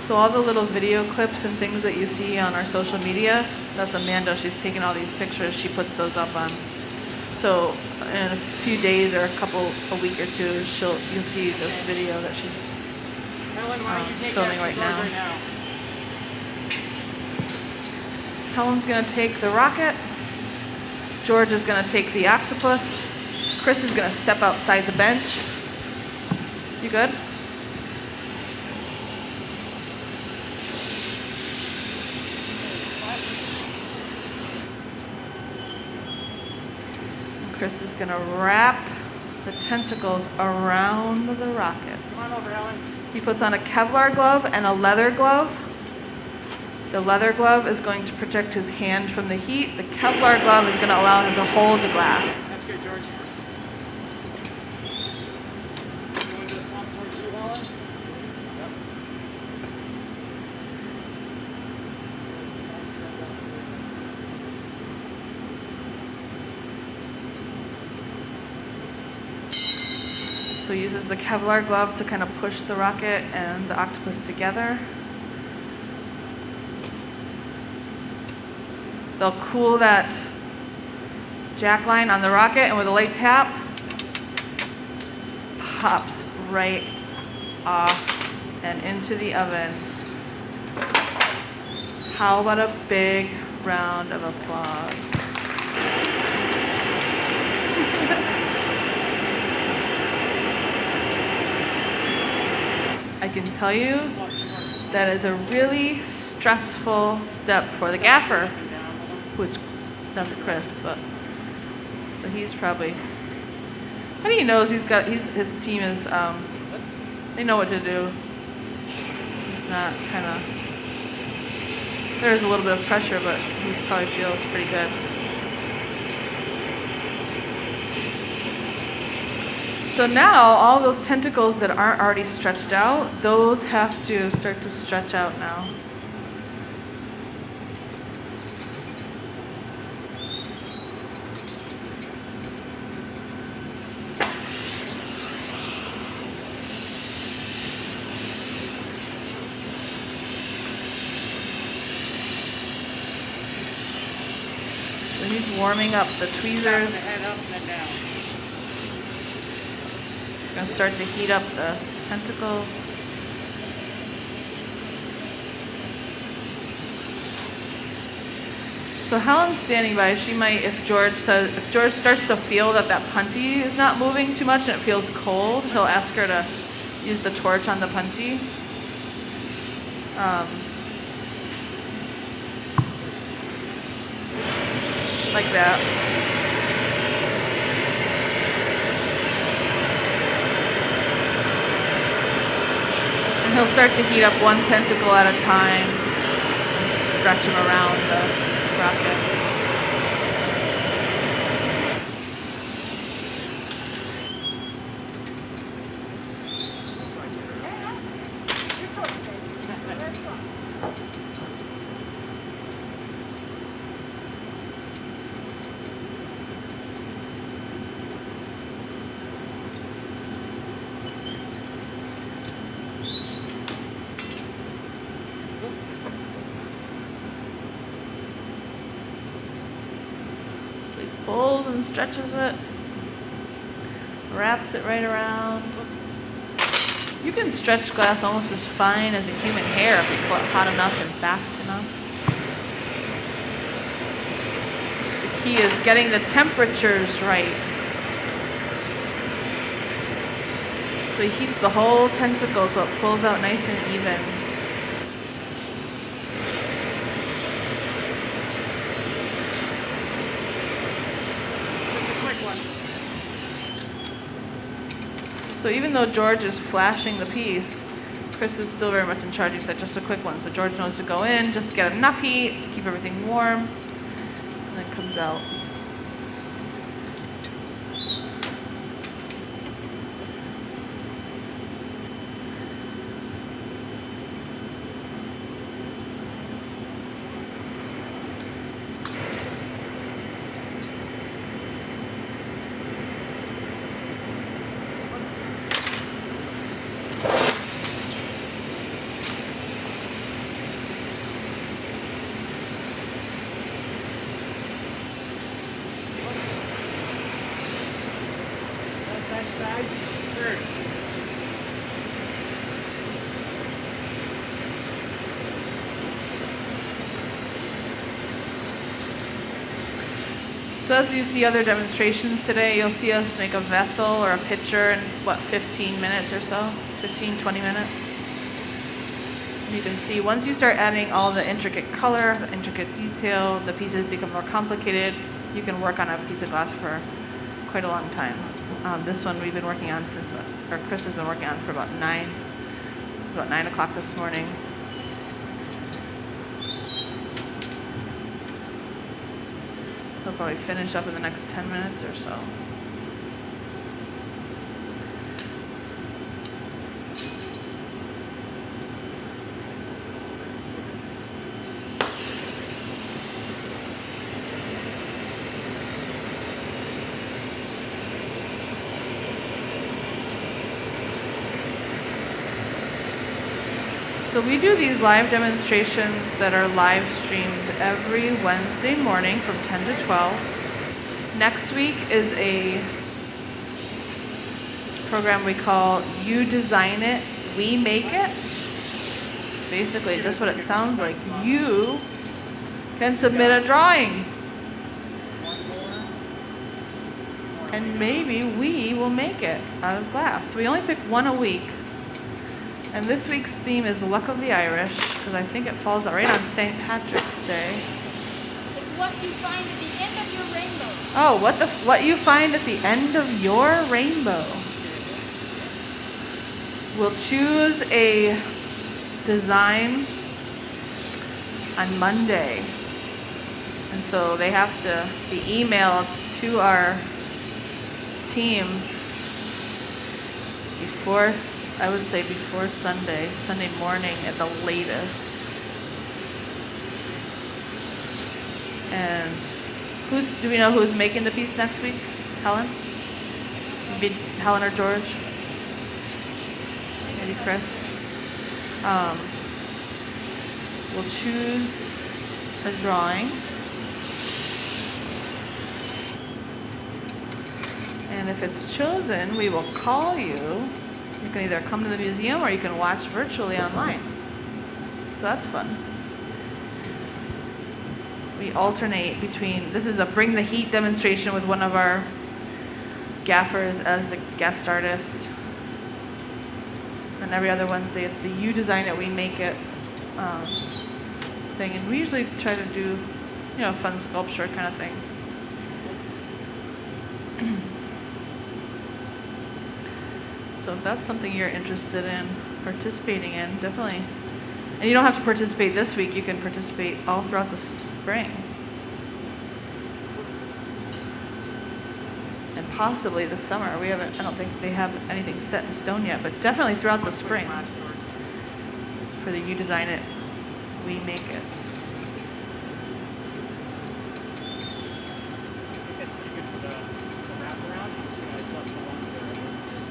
So all the little video clips and things that you see on our social media, that's Amanda. She's taken all these pictures. She puts those up on. So in a few days or a week or two, you'll see this video that she's filming right now. Helen's going to take the rocket. George is going to take the octopus. Chris is going to step outside the bench. You good? Chris is going to wrap the tentacles around the rocket. Come on over, Ellen. He puts on a Kevlar glove and a leather glove. The leather glove is going to protect his hand from the heat. The Kevlar glove is going to allow him to hold the glass. That's good, George. You want to just slump towards you, Ellen? Yep. So he uses the Kevlar glove to kind of push the rocket and the octopus together. They'll cool that jack line on the rocket, and with a light tap, pops right off and into the oven. How about a big round of applause? I can tell you that is a really stressful step for the gaffer, which that's Chris, but so he's probably, I think he knows his team is, they know what to do. He's not kind of, there's a little bit of pressure, but he probably feels pretty good. So now all those tentacles that aren't already stretched out, those have to start to stretch out now. So he's warming up the tweezers. Head up and then down. It's going to start to heat up the tentacle. So Helen's standing by. She might, if George starts to feel that punty is not moving too much and it feels cold, he'll ask her to use the torch on the punty. Like that. And he'll start to heat up one tentacle at a time and stretch him around the rocket. Pulls and stretches it, wraps it right around. You can stretch glass almost as fine as a human hair if you pull it hot enough and fast enough. The key is getting the temperatures right. So he heats the whole tentacle so it pulls out nice and even. So even though George is flashing the piece, Chris is still very much in charge. He said just a quick one. So George knows to go in, just get enough heat to keep everything warm, and then comes out. Side, third. So as you see other demonstrations today, you'll see us make a vessel or a pitcher in, 15 minutes or so? 15, 20 minutes? And you can see once you start adding all the intricate color, the intricate detail, the pieces become more complicated, you can work on a piece of glass for quite a long time. This one we've been working on since, or Chris has been working on for about 9 o'clock this morning. He'll probably finish up in the next 10 minutes or so. So we do these live demonstrations that are live streamed every Wednesday morning from 10 to 12. Next week is a program we call You Design It, We Make It. It's basically just what it sounds like. You can submit a drawing. And maybe we will make it out of glass. We only pick one a week. And this week's theme is Luck of the Irish, because I think it falls right on St. Patrick's Day. It's what you find at the end of your rainbow. Oh, what you find at the end of your rainbow. We'll choose a design on Monday. And so they have to be emailed to our team before, I would say before Sunday morning at the latest. And do we know who's making the piece next week? Helen? Maybe Helen or George? Maybe Chris? We'll choose a drawing. And if it's chosen, we will call you. You can either come to the museum or you can watch virtually online. So that's fun. We alternate between, this is a Bring the Heat demonstration with one of our gaffers as the guest artist. And every other Wednesday it's the You Design It, We Make It thing. And we usually try to do, fun sculpture kind of thing. So if that's something you're interested in participating in, definitely. And you don't have to participate this week, you can participate all throughout the spring. And possibly this summer. I don't think they have anything set in stone yet, but definitely throughout the spring. For the You Design It, We Make It. That's pretty good for the wraparound. I'm just going to adjust the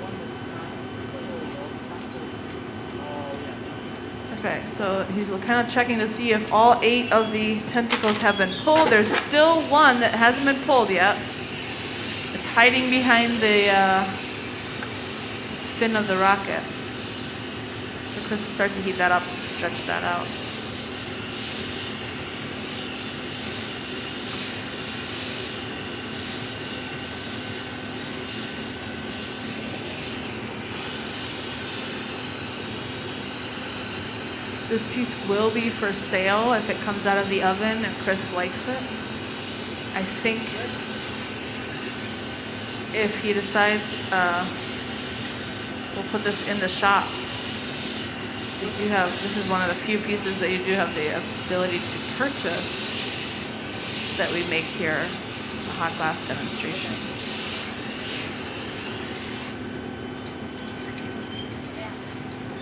one that's sealed. Okay, so he's kind of checking to see if all 8 of the tentacles have been pulled. There's still one that hasn't been pulled yet. It's hiding behind the fin of the rocket. So Chris will start to heat that up, stretch that out. This piece will be for sale if it comes out of the oven and Chris likes it. I think if he decides, we'll put this in the shops. So this is one of the few pieces that you do have the ability to purchase that we make here, the hot glass demonstration.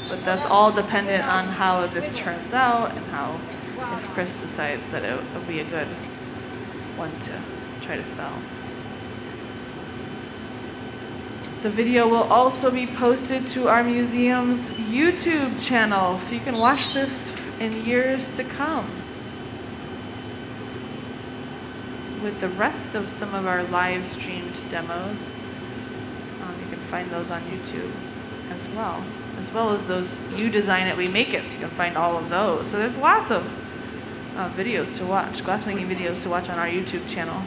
But that's all dependent on how this turns out and if Chris decides that it would be a good one to try to sell. The video will also be posted to our museum's YouTube channel, so you can watch this in years to come. With the rest of some of our live streamed demos, you can find those on YouTube as well as those You Design It, We Make It, so you can find all of those. So there's lots of videos to watch, glassmaking videos to watch on our YouTube channel.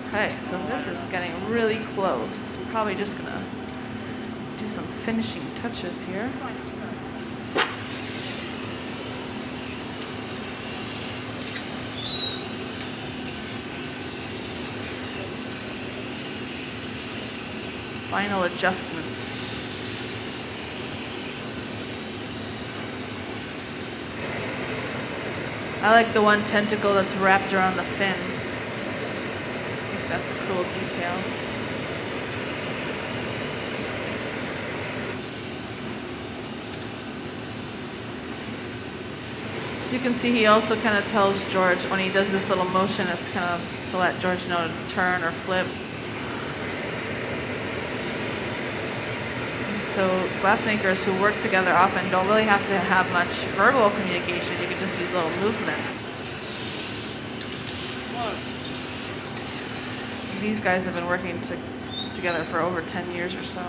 Okay, so this is getting really close. Probably just gonna do some finishing touches here. Final adjustments. I like the one tentacle that's wrapped around the fin. I think that's a cool detail. You can see he also kind of tells George when he does this little motion, it's kind of to let George know to turn or flip. So glassmakers who work together often don't really have to have much verbal communication. You can just use little movements. These guys have been working together for over 10 years or so.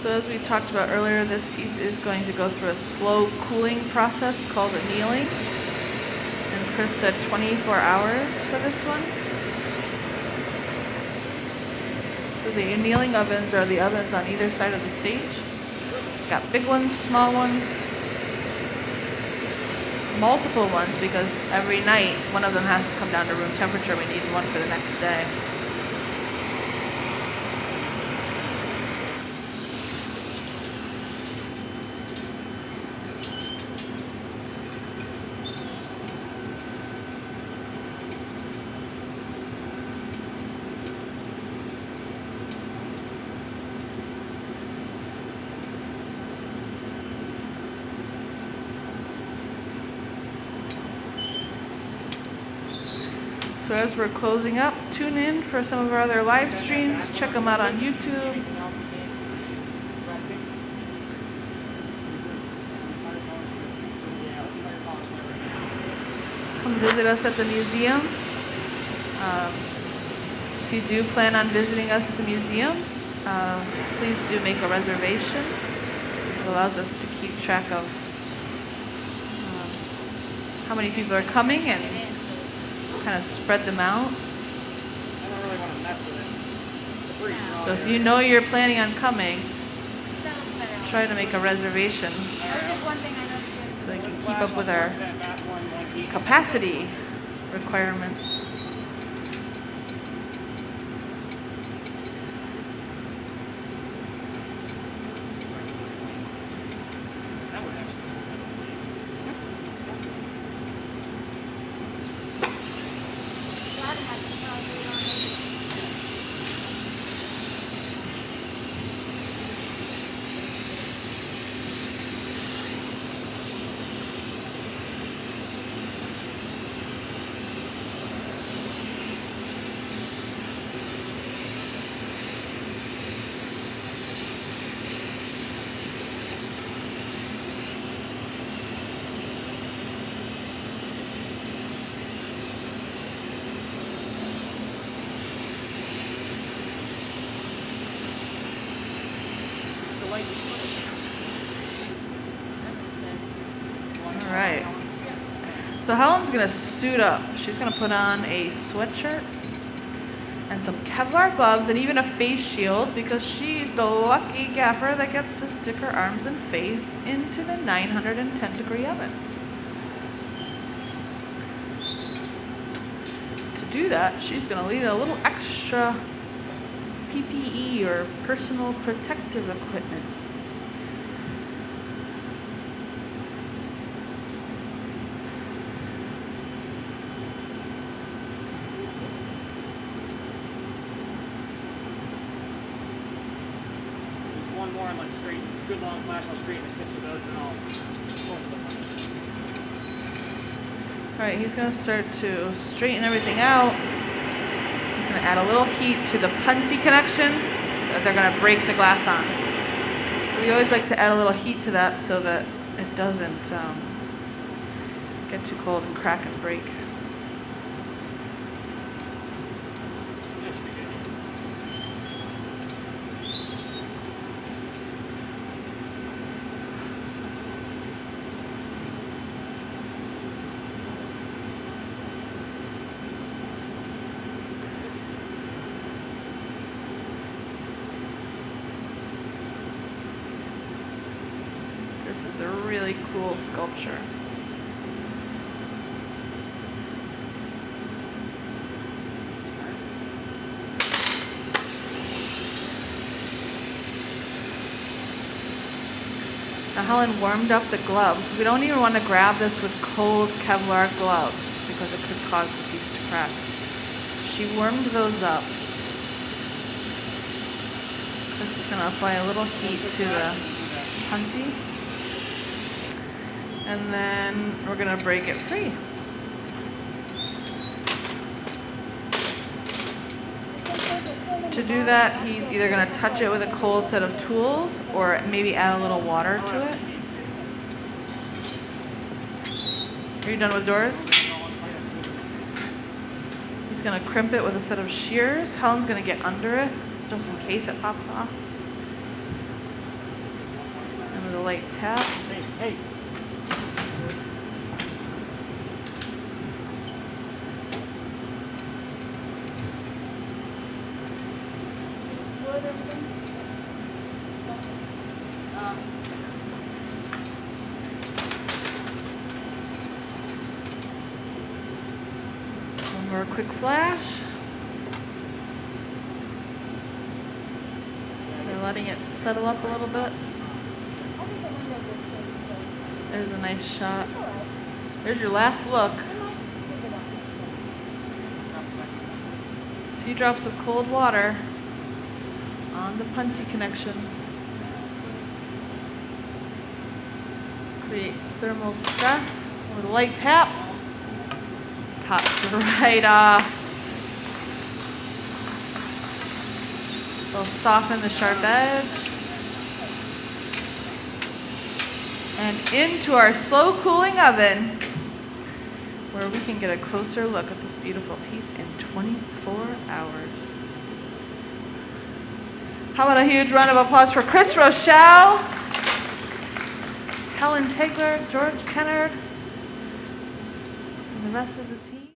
So as we talked about earlier, this piece is going to go through a slow cooling process called annealing. And Chris said 24 hours for this one. So the annealing ovens are the ovens on either side of the stage. Got big ones, small ones, multiple ones, because every night one of them has to come down to room temperature. We need one for the next day. So as we're closing up, tune in for some of our other live streams. Check them out on YouTube. Come visit us at the museum. If you do plan on visiting us at the museum, please do make a reservation. It allows us to keep track of how many people are coming and kind of spread them out. I don't really want to mess with it. So if you know you're planning on coming, try to make a reservation so we can keep up with our capacity requirements. Alright. So Helen's going to suit up. She's going to put on a sweatshirt and some Kevlar gloves and even a face shield because she's the lucky gaffer that gets to stick her arms and face into the 910-degree oven. To do that, she's going to need a little extra PPE or personal protective equipment. One more and let's straighten. Good long flash, I'll straighten the tips of those and then I'll pull them. Alright, he's going to start to straighten everything out. He's going to add a little heat to the punty connection that they're going to break the glass on. So we always like to add a little heat to that so that it doesn't get too cold and crack and break. is a really cool sculpture. Now Helen warmed up the gloves. We don't even want to grab this with cold Kevlar gloves because it could cause the piece to crack. So she warmed those up. Chris is going to apply a little heat to the punty. And then we're going to break it free. To do that, he's either going to touch it with a cold set of tools or maybe add a little water to it. Are you done with doors? He's going to crimp it with a set of shears. Helen's going to get under it just in case it pops off. And with a light tap. Hey. One more quick flash. They're letting it settle up a little bit. There's a nice shot. There's your last look. A few drops of cold water on the punty connection. Creates thermal stress. With a light tap, pops right off. It'll soften the sharp edge. And into our slow cooling oven, where we can get a closer look at this beautiful piece in 24 hours. How about a huge round of applause for Chris Rochelle, Helen Tegler, George Kennard, and the rest of the team.